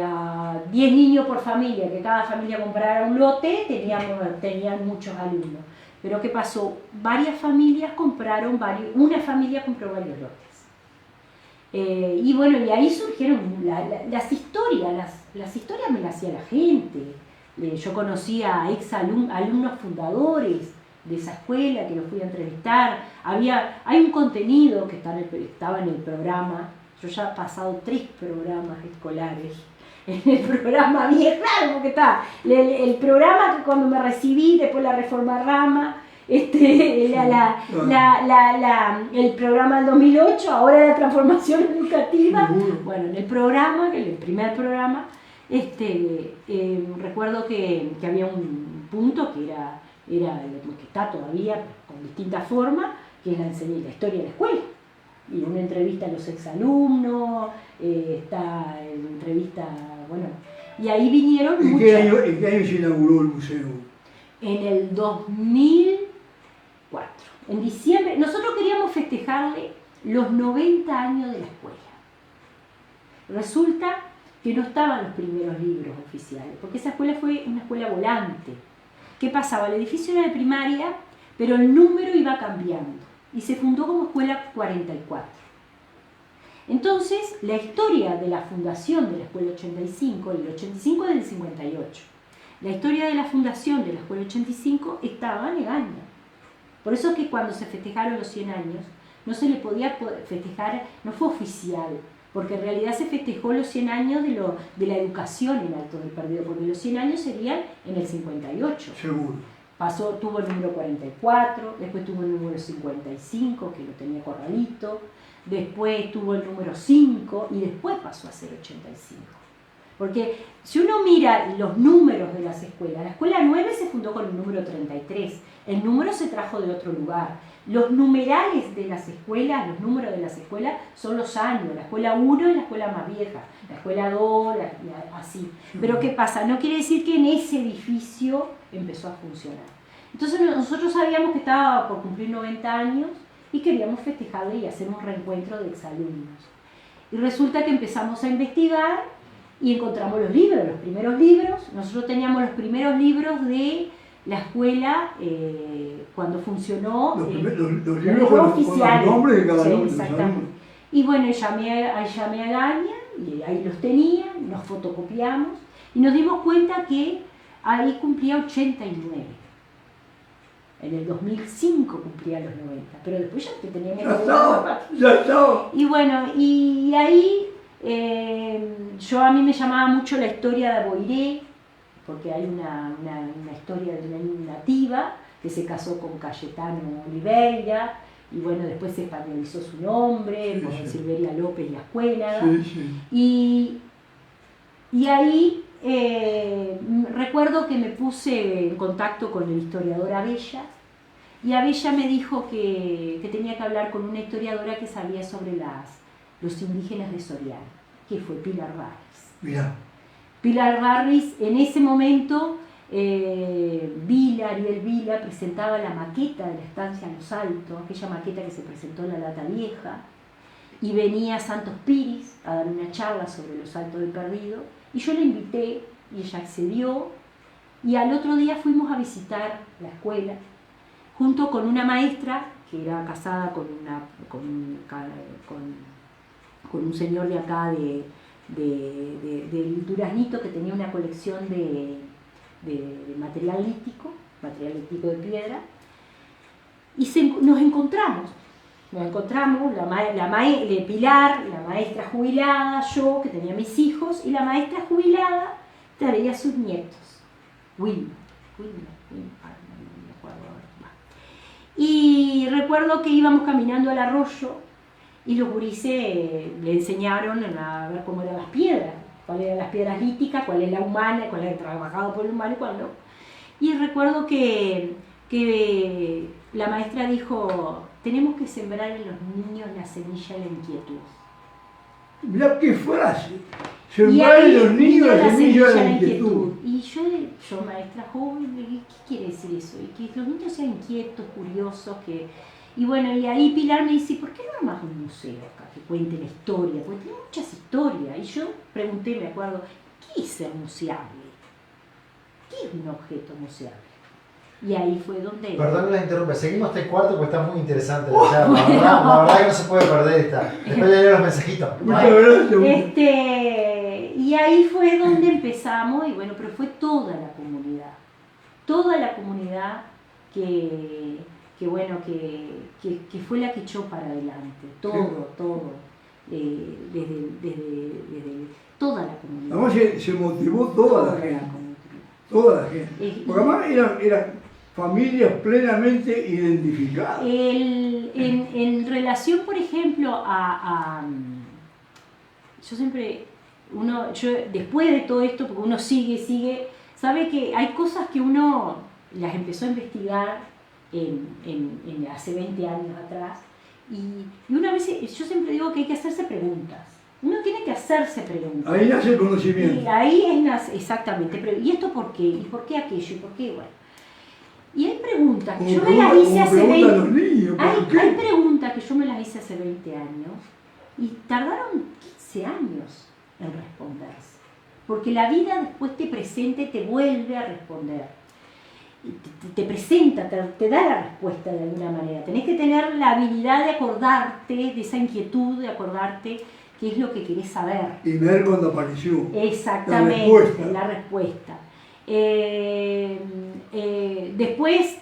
A 10 niños por familia, que cada familia comprara un lote, tenían muchos alumnos. Pero ¿qué pasó? Varias familias una familia compró varios lotes. Y bueno, y ahí surgieron las historias, las historias me las hacía la gente. Yo conocía a alumnos fundadores de esa escuela que los fui a entrevistar. Hay un contenido que estaba en el programa. Yo ya he pasado 3 programas escolares. En el programa bien claro, porque está el programa que cuando me recibí, después la Reforma Rama, el programa del 2008, ahora la transformación educativa. Bueno, en el programa, el primer programa, recuerdo que había un punto que que está todavía con distintas formas, que es la historia de la escuela. Y una entrevista a los exalumnos, está en entrevista, bueno, y ahí vinieron ¿En qué año se inauguró el museo? En el 2004, en diciembre. Nosotros queríamos festejarle los 90 años de la escuela. Resulta que no estaban los primeros libros oficiales, porque esa escuela fue una escuela volante. ¿Qué pasaba? El edificio era de primaria, pero el número iba cambiando y se fundó como escuela 44. Entonces, la historia de la fundación de la escuela 85, el 85 es del 58. La historia de la fundación de la escuela 85 estaba en Egaña. Por eso es que cuando se festejaron los 100 años, no se le podía festejar, no fue oficial, porque en realidad se festejó los 100 años de la educación en Altos del Perdido, porque los 100 años serían en el 58. Seguro. tuvo el número 44, después tuvo el número 55, que lo tenía Corralito, después tuvo el número 5 y después pasó a ser 85. Porque si uno mira los números de las escuelas, la escuela 9 se fundó con el número 33, el número se trajo de otro lugar. Los numerales de las escuelas, los números de las escuelas son los años, la escuela 1 es la escuela más vieja, la escuela 2, así. Pero ¿qué pasa? No quiere decir que en ese edificio empezó a funcionar. Entonces nosotros sabíamos que estaba por cumplir 90 años y queríamos festejarle y hacer un reencuentro de exalumnos. Y resulta que empezamos a investigar y encontramos los libros, los primeros libros. Nosotros teníamos los primeros libros de la escuela cuando funcionó, los libros con los nombres de cada sí, uno. Exactamente. Y bueno, llamé a Gaña y ahí los tenía, los fotocopiamos y nos dimos cuenta que ahí cumplía 89. En el 2005 cumplía los 90, pero después ya que teníamos... Ya estaba. Y bueno, y ahí a mí me llamaba mucho la historia de Boiré, porque hay una historia de una nativa que se casó con Cayetano Oliveira, y bueno, después se españolizó su nombre, por Silveria López y Ascuénaga. Y ahí recuerdo que me puse en contacto con el historiador Abella, y Abella me dijo que tenía que hablar con una historiadora que sabía sobre los indígenas de Soriano, que fue Pilar Barris. Mirá. Pilar Barris, en ese momento, Ariel Vila presentaba la maqueta de la estancia Los Altos, aquella maqueta que se presentó en la Lata Vieja, y venía Santos Piris a dar una charla sobre Los Altos del Perdido, y yo la invité, y ella accedió, y al otro día fuimos a visitar la escuela, junto con una maestra que era casada con un señor de acá del Duraznito, que tenía una colección de material lítico de piedra, y nos encontramos, Pilar, la maestra jubilada, yo que tenía mis hijos, y la maestra jubilada traía a sus nietos, Wilma, no me acuerdo ahora. Y recuerdo que íbamos caminando al arroyo y los gurises le enseñaron a ver cómo eran las piedras, cuáles eran las piedras líticas, cuál es la humana, cuál era trabajado por el humano y cuál no. Y recuerdo que la maestra dijo, tenemos que sembrar en los niños la semilla de la inquietud. Mirá qué frase. Sembrar en los niños la semilla de la inquietud. Y yo maestra joven, ¿qué quiere decir eso? Y que los niños sean inquietos, curiosos, Y bueno, y ahí Pilar me dice, ¿por qué no armas un museo acá que cuente la historia? Porque tiene muchas historias. Y yo pregunté, me acuerdo, ¿qué es ser museable? ¿Qué es un objeto museable? Y ahí fue donde... Perdón que la interrumpa, seguimos este cuarto porque está muy interesante la charla. La verdad que no se puede perder esta. Después de leer los mensajitos. Muchas gracias. Y ahí fue donde empezamos, y bueno, pero fue toda la comunidad. Toda la comunidad que fue la que echó para adelante. Todo. Desde toda la comunidad. Además se motivó toda la gente. Toda la gente. Porque además eran familias plenamente identificadas. En relación, por ejemplo, yo siempre, después de todo esto, porque uno sigue, sabe que hay cosas que uno las empezó a investigar hace 20 años atrás, y una vez, yo siempre digo que hay que hacerse preguntas. Uno tiene que hacerse preguntas. Ahí nace el conocimiento. Y ahí exactamente. ¿Y esto por qué? ¿Y por qué aquello? ¿Y por qué? Bueno. Y hay preguntas que yo me las hice hace 20 años. Hay preguntas que yo me las hice hace 20 años y tardaron 15 años en responderse. Porque la vida después te presenta y te vuelve a responder. Te presenta, te da la respuesta de alguna manera. Tenés que tener la habilidad de acordarte de esa inquietud, de acordarte qué es lo que querés saber. Y ver cuando apareció. Exactamente, la respuesta. Después,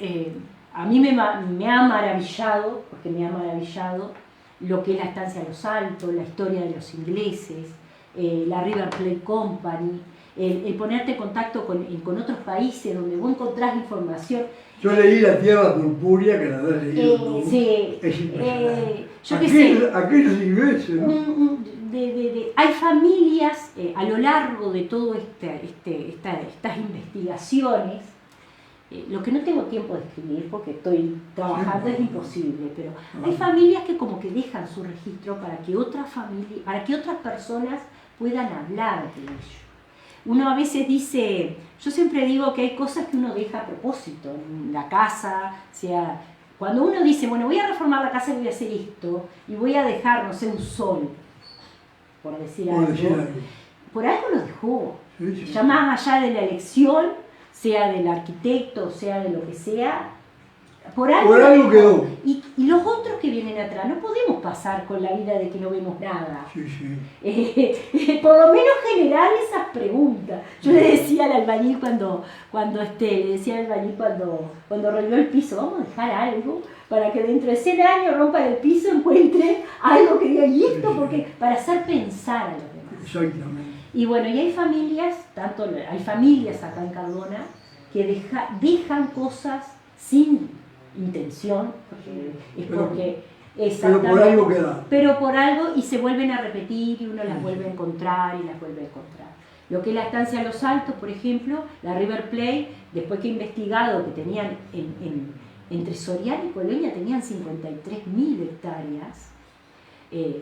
a mí me ha maravillado, porque me ha maravillado lo que es la estancia Los Altos, la historia de los ingleses, la River Plate Company, el ponerte en contacto con otros países donde vos encontrás información. Yo leí La Tierra Purpúrea, que la verdad leí. Sí, Es impresionante. yo qué sé. Aquellos ingleses, ¿no? Hay familias a lo largo de todas estas investigaciones, lo que no tengo tiempo de escribir porque estoy trabajando es imposible, pero hay familias que como que dejan su registro para que otras personas puedan hablar de ello. Uno a veces dice, yo siempre digo que hay cosas que uno deja a propósito, en la casa, cuando uno dice, bueno, voy a reformar la casa y voy a hacer esto, y voy a dejar, no sé, un sol, por decir algo, por algo lo dejó. Sí. Ya más allá de la elección, sea del arquitecto, sea de lo que sea, por algo quedó. Y los otros que vienen atrás, no podemos pasar con la vida de que no vemos nada. Sí. Por lo menos generar esas preguntas. Yo le decía al albañil cuando arregló el piso, vamos a dejar algo para que dentro de 100 años rompan el piso, encuentren algo que diga, y esto, porque para hacer pensar a los demás. Exactamente. Y bueno, y hay familias acá en Cardona que dejan cosas sin intención, pero por algo queda. Pero por algo, y se vuelven a repetir y uno las vuelve a encontrar y las vuelve a encontrar. Lo que es la estancia Los Altos, por ejemplo, la River Plate, después que he investigado que tenían entre Soriano y Colonia tenían 53.000 hectáreas,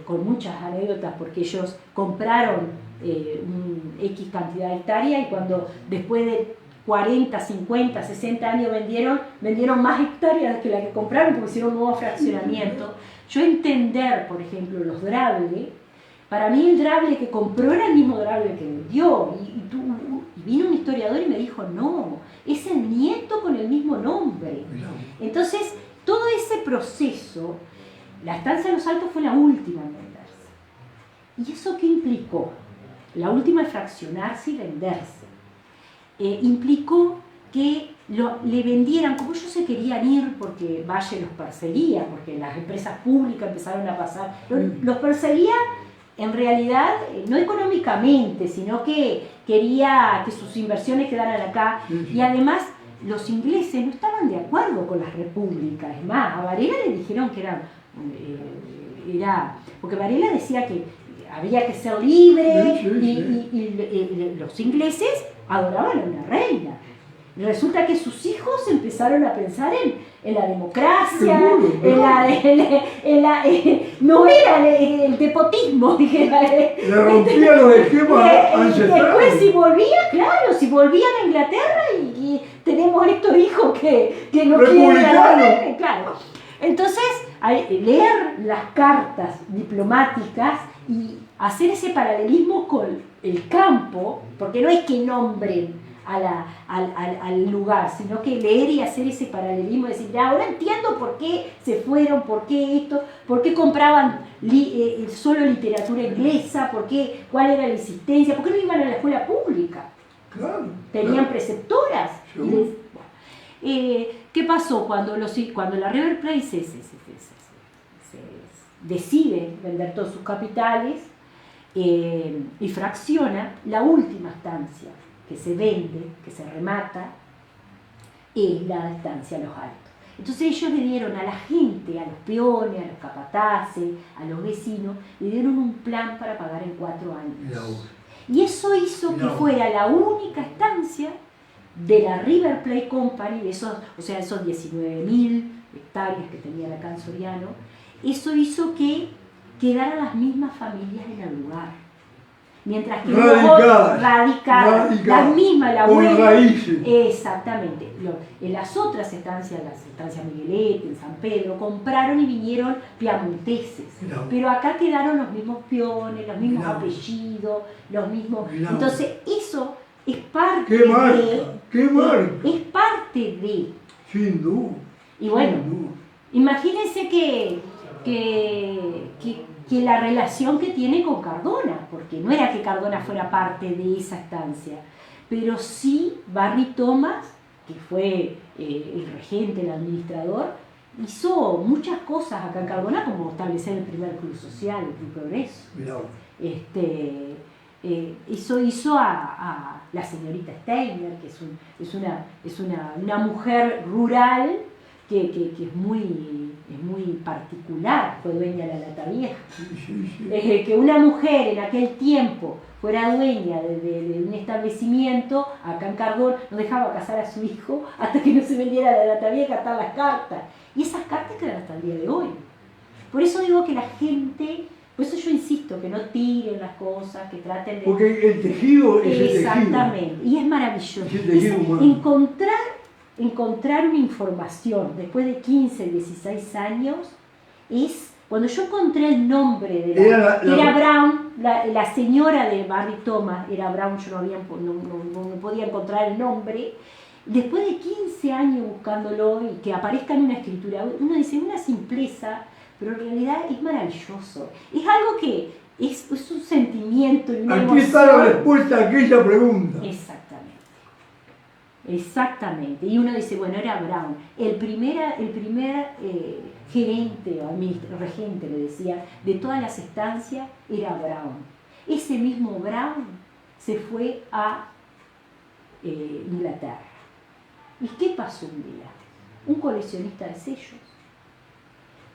con muchas anécdotas porque ellos compraron un X cantidad de hectáreas y cuando después de 40, 50, 60 años vendieron más hectáreas que las que compraron porque hicieron un nuevo fraccionamiento. Yo entender, por ejemplo, los Drable, para mí el Drable que compró era el mismo Drable que vendió. Y vino un historiador y me dijo, no, es el nieto con el mismo nombre. Entonces, todo ese proceso, la estancia de Los Altos fue la última en venderse. ¿Y eso qué implicó? La última en fraccionarse y venderse. Implicó que le vendieran, como ellos se querían ir porque Valle los perseguía, porque las empresas públicas empezaron a pasar, los perseguía en realidad no económicamente, sino que quería que sus inversiones quedaran acá, y además los ingleses no estaban de acuerdo con las repúblicas. Es más, a Varela le dijeron que porque Varela decía que había que ser libre, y los ingleses adoraban a una reina. Resulta que sus hijos empezaron a pensar en la democracia, no era el despotismo, le rompía los esquemas ancestrales. Después si volvían a Inglaterra y tenemos estos hijos que no quieren a la reina, claro. Entonces, leer las cartas diplomáticas y hacer ese paralelismo con el campo, porque no es que nombren al lugar, sino que leer y hacer ese paralelismo, decir, ya, ahora entiendo por qué se fueron, por qué esto, por qué compraban solo literatura inglesa, cuál era la insistencia, por qué no iban a la escuela pública. Claro, tenían preceptoras. ¿Qué pasó cuando la River Plate se decide vender todos sus capitales y fracciona? La última estancia que se vende, que se remata, es la estancia Los Altos. Entonces ellos le dieron a la gente, a los peones, a los capataces, a los vecinos, le dieron un plan para pagar en 4 años. Y eso hizo que fuera la única estancia de la River Plate Company, esos 19.000 hectáreas que tenía acá en Soriano. Eso hizo que quedaran las mismas familias en el lugar. Mientras que radicadas, las mismas, la abuela. Con raíces. Exactamente. En las otras estancias, las estancias Miguelete, en San Pedro, compraron y vinieron piamonteses. Pero acá quedaron los mismos peones, los mismos apellidos, los mismos. Entonces, eso es parte ¿Qué marca? Es parte de. Sin duda. Y bueno, imagínense que la relación que tiene con Cardona, porque no era que Cardona fuera parte de esa estancia, pero sí Barry Thomas, que fue el regente, el administrador, hizo muchas cosas acá en Cardona, como establecer el primer club social, el Club Progreso. Eso hizo a la señorita Steiner, que es una mujer rural que es muy particular, fue dueña de la lata vieja. Que una mujer en aquel tiempo fuera dueña de un establecimiento, acá en Cardón, no dejaba casar a su hijo hasta que no se vendiera la lata vieja, hasta las cartas. Y esas cartas quedan hasta el día de hoy. Por eso digo que la gente, por eso yo insisto, que no tiren las cosas, que traten de... Porque el tejido es el tejido. Exactamente, y es maravilloso. Es el tejido humano. Encontrar una información después de 15, 16 años es... Cuando yo encontré el nombre de era Brown, la señora de Barry Thomas, era Brown, yo no podía encontrar el nombre. Después de 15 años buscándolo y que aparezca en una escritura, uno dice una simpleza, pero en realidad es maravilloso. Es algo que es un sentimiento y una Aquí emoción. está la respuesta a aquella pregunta. Exactamente. Y uno dice, bueno, era Brown. El primer gerente o regente, le decía, de todas las estancias era Brown. Ese mismo Brown se fue a Inglaterra. ¿Y qué pasó un día? Un coleccionista de sellos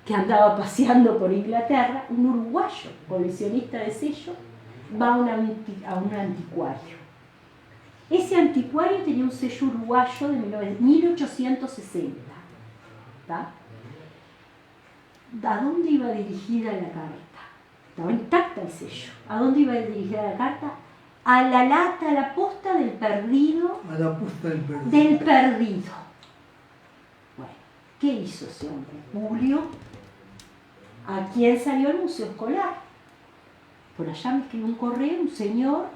que andaba paseando por Inglaterra, un uruguayo coleccionista de sellos, va a un anticuario. Ese anticuario tenía un sello uruguayo de 1860. ¿Tá? ¿A dónde iba dirigida la carta? Estaba intacta el sello. ¿A dónde iba dirigida la carta? A la lata, a la posta del perdido. A la posta del perdido. Del perdido. Bueno, ¿qué hizo ese hombre? Julio, ¿a quién salió el museo escolar? Por allá me escribió un correo, un señor,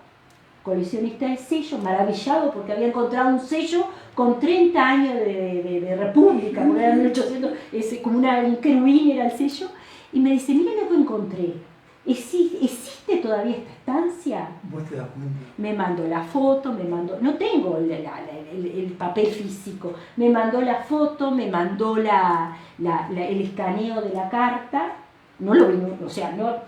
coleccionista de sellos, maravillado porque había encontrado un sello con 30 años de república, como era 1800, como un querubín era el sello, y me dice, mira lo que encontré, ¿existe todavía esta estancia? ¿Vos te das cuenta? Me mandó la foto, no tengo el papel físico, me mandó la foto, me mandó el escaneo de la carta, no lo vi, o sea, no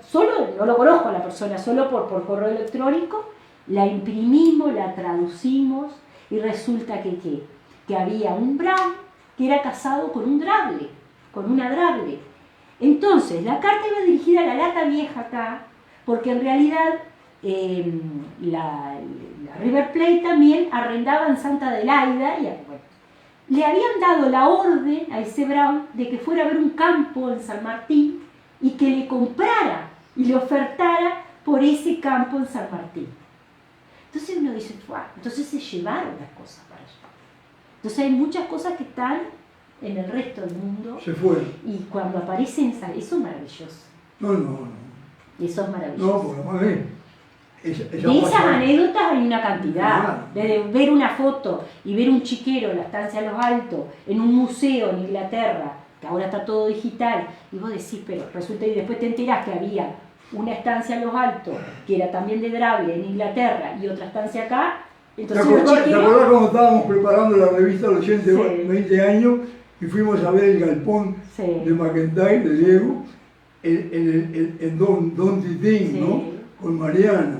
lo conozco a la persona, solo por correo electrónico. La imprimimos, la traducimos y resulta que había un Brown que era casado con una Drable. Entonces, la carta iba dirigida a la lata vieja acá, porque en realidad la River Plate también arrendaba en Santa Adelaida y bueno, le habían dado la orden a ese Brown de que fuera a ver un campo en San Martín y que le comprara y le ofertara por ese campo en San Martín. Entonces uno dice, wow, entonces se llevaron las cosas para allá. Entonces hay muchas cosas que están en el resto del mundo. Se fueron. Y cuando aparecen, eso es maravilloso. No. Eso es maravilloso. No, porque más bien. De esas anécdotas hay una cantidad. De ver una foto y ver un chiquero en la estancia de Los Altos, en un museo en Inglaterra, que ahora está todo digital, y vos decís, pero resulta, y después te enterás que había una estancia en Los Altos, que era también de Drable en Inglaterra, y otra estancia acá. Entonces, ¿Te acordás cuando estábamos preparando la revista de los 20 años y fuimos a ver el galpón de McIntyre, de Diego, en Don Titín, ¿no? Con Mariana.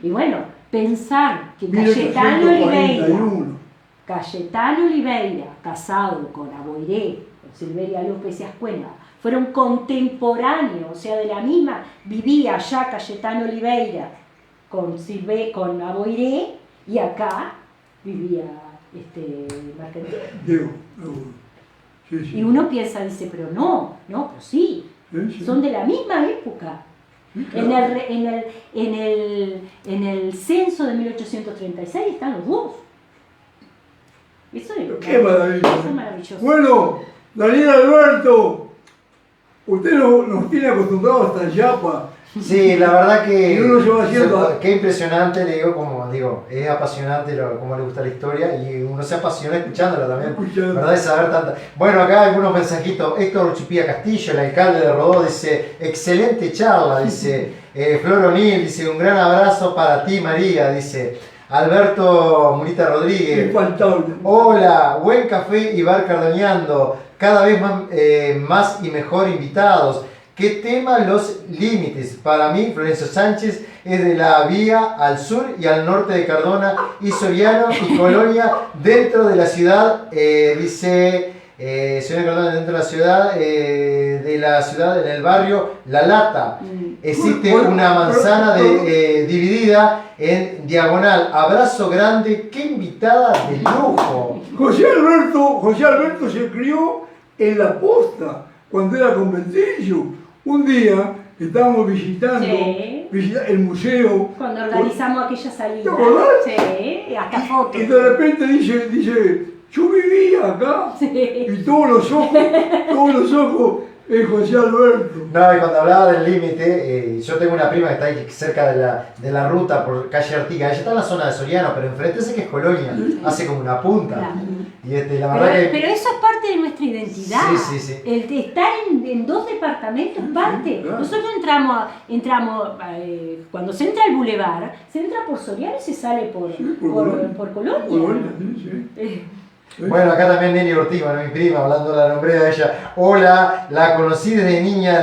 Y bueno, pensar que 1841. Cayetano Oliveira, casado con Aboiré, con Silveria López y Ascuena, fueron contemporáneos, o sea, de la misma, vivía allá Cayetano Oliveira con Aboiré y acá vivía Mercantil. Sí. Y uno piensa, dice, pero no, pero sí, son de la misma época. Sí, claro. En el censo de 1836 están los dos. Eso ¡Qué maravilla! Eso es maravilloso. Bueno, Daniel Alberto, usted nos tiene acostumbrados hasta el yapa. Sí, la verdad que qué impresionante, es apasionante cómo le gusta la historia y uno se apasiona escuchándola también, ¿verdad? De saber tanta. Bueno, acá hay algunos mensajitos. Héctor Chupía Castillo, el alcalde de Rodó, dice, excelente charla, dice. Flor O'Neill dice, un gran abrazo para ti, María, dice. Alberto Murita Rodríguez. Infaltable. Hola, buen café y bar cardoneando, cada vez más y mejor invitados. ¿Qué tema los límites? Para mí, Florencio Sánchez es de la vía al sur y al norte de Cardona y Soriano y Colonia dentro de la ciudad, dice Soriano y Cardona dentro de la ciudad en el barrio La Lata. Existe una manzana dividida en diagonal. Abrazo grande, qué invitada de lujo. José Alberto se crió en La Posta cuando era conventillo. Un día estábamos visitando el museo. Cuando organizamos aquella salida. ¿Te acordás? Sí, hasta fotos. Y de repente dice, yo vivía acá. Sí. Y todos los ojos es José Alberto. No, y cuando hablaba del límite, yo tengo una prima que está ahí cerca de la ruta por calle Artigas. Ella está en la zona de Soriano, pero enfrente sé que es Colonia. Hace como una punta. Claro. Y la verdad pero eso es parte de nuestra identidad. Sí. El de estar en dos departamentos es parte. Claro. Nosotros entramos cuando se entra al bulevar, se entra por Soriano y se sale por Colonia. Sí. Bueno, acá también Nelly Ortiz, mi prima, hablando, la nombré a ella. Hola, la conocí desde niña,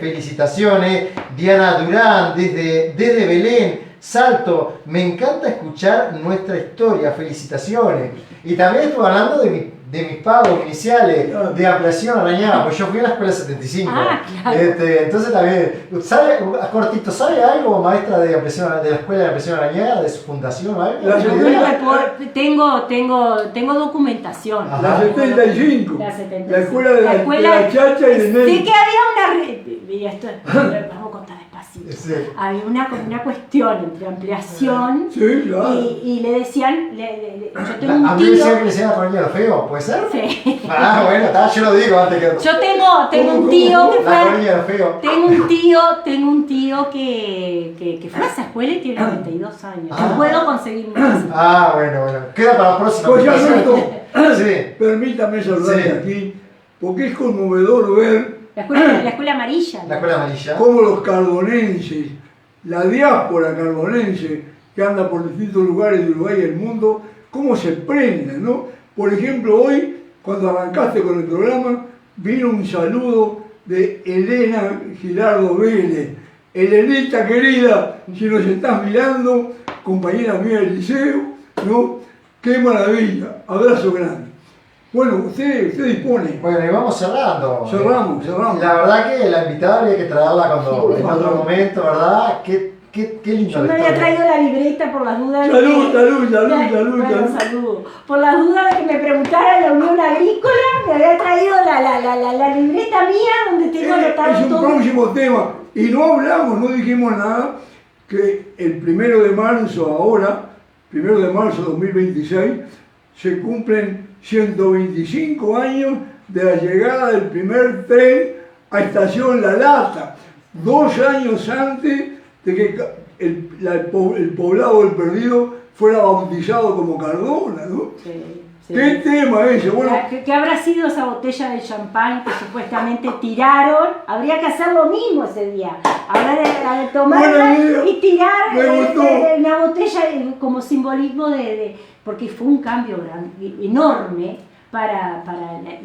felicitaciones. Diana Durán, desde Belén, Salto. Me encanta escuchar nuestra historia, felicitaciones. Y también estuve hablando de mis pagos iniciales, de ampliación arañada, pues yo fui a la escuela 75. Ah, claro. Entonces también, ¿sabe, cortito, sabe algo, maestra de la escuela de ampliación arañada, de su fundación o algo? Tengo documentación. La 75. La 75. La escuela de la Chacha y de Nelly. Sí que había y esto vamos a contar despacito. Sí. Había una cuestión entre ampliación Sí, claro. y le decían, yo tengo A un mí me decían que tío. le decían a Colonia lo feo, ¿puede ser? Sí. Ah, bueno, yo lo digo antes que... Yo tengo un tío que La fue. Colonia lo feo. Tengo un tío que fue a esa escuela y tiene 92 años. Ah. No puedo conseguir más. Ah, bueno. Queda para la próxima. José Alberto, Sí. permítame saludarte Sí. aquí, porque es conmovedor ver La escuela amarilla. La escuela amarilla. cómo los cardonenses, la diáspora cardonense que anda por distintos lugares de Uruguay y el mundo, cómo se prenden, ¿no? Por ejemplo, hoy, cuando arrancaste con el programa, vino un saludo de Elena Girardo Vélez. Elenita querida, si nos estás mirando, compañera mía del liceo, ¿no? ¡Qué maravilla! Abrazo grande. Bueno, usted dispone. Bueno, y vamos cerrando. Cerramos. La verdad que la invitada habría que traerla en otro momento, ¿verdad? Qué lindo. Yo me había traído la libreta por las dudas. Salud. Salud. Por las dudas de que me preguntara la Unión Agrícola, me había traído la libreta mía donde tengo anotado Es un todo. próximo tema. Y no dijimos nada, que el 1 de marzo ahora, 1 de marzo de 2026, se cumplen 125 años de la llegada del primer tren a Estación La Lata, 2 años antes de que el poblado del Perdido fuera bautizado como Cardona, ¿no? Sí. ¿Qué tema ese? Bueno, ¿Qué habrá sido esa botella de champán que supuestamente tiraron? Habría que hacer lo mismo ese día. Habrá de tomarla Buena idea. y tirar Me gustó. una botella como simbolismo porque fue un cambio enorme para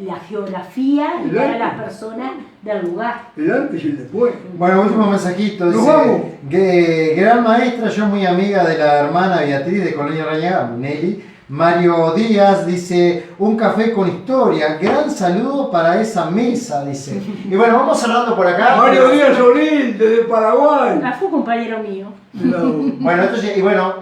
la geografía y para las personas del lugar. el antes y el después. Bueno, último mensajito. Nos Dice, vamos. Gran maestra, yo muy amiga de la hermana Beatriz de Colonia Rañaga, Nelly. Mario Díaz dice, un café con historia, gran saludo para esa mesa, dice. Y bueno, vamos cerrando por acá. Mario Díaz Solín, desde Paraguay. Fue compañero mío. Bueno,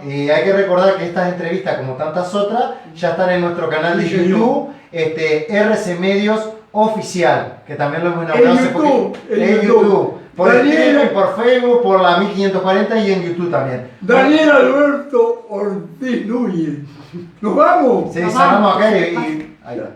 hay que recordar que estas entrevistas, como tantas otras, ya están en nuestro canal de YouTube, RC Medios Oficial, que también lo hemos inaugurado hace poquito. En YouTube. Por Twitter, por Facebook, por la 1540 y en YouTube también. Daniel Alberto Ortiz Núñez. ¿Nos vamos? Sí, cerramos acá y ahí va.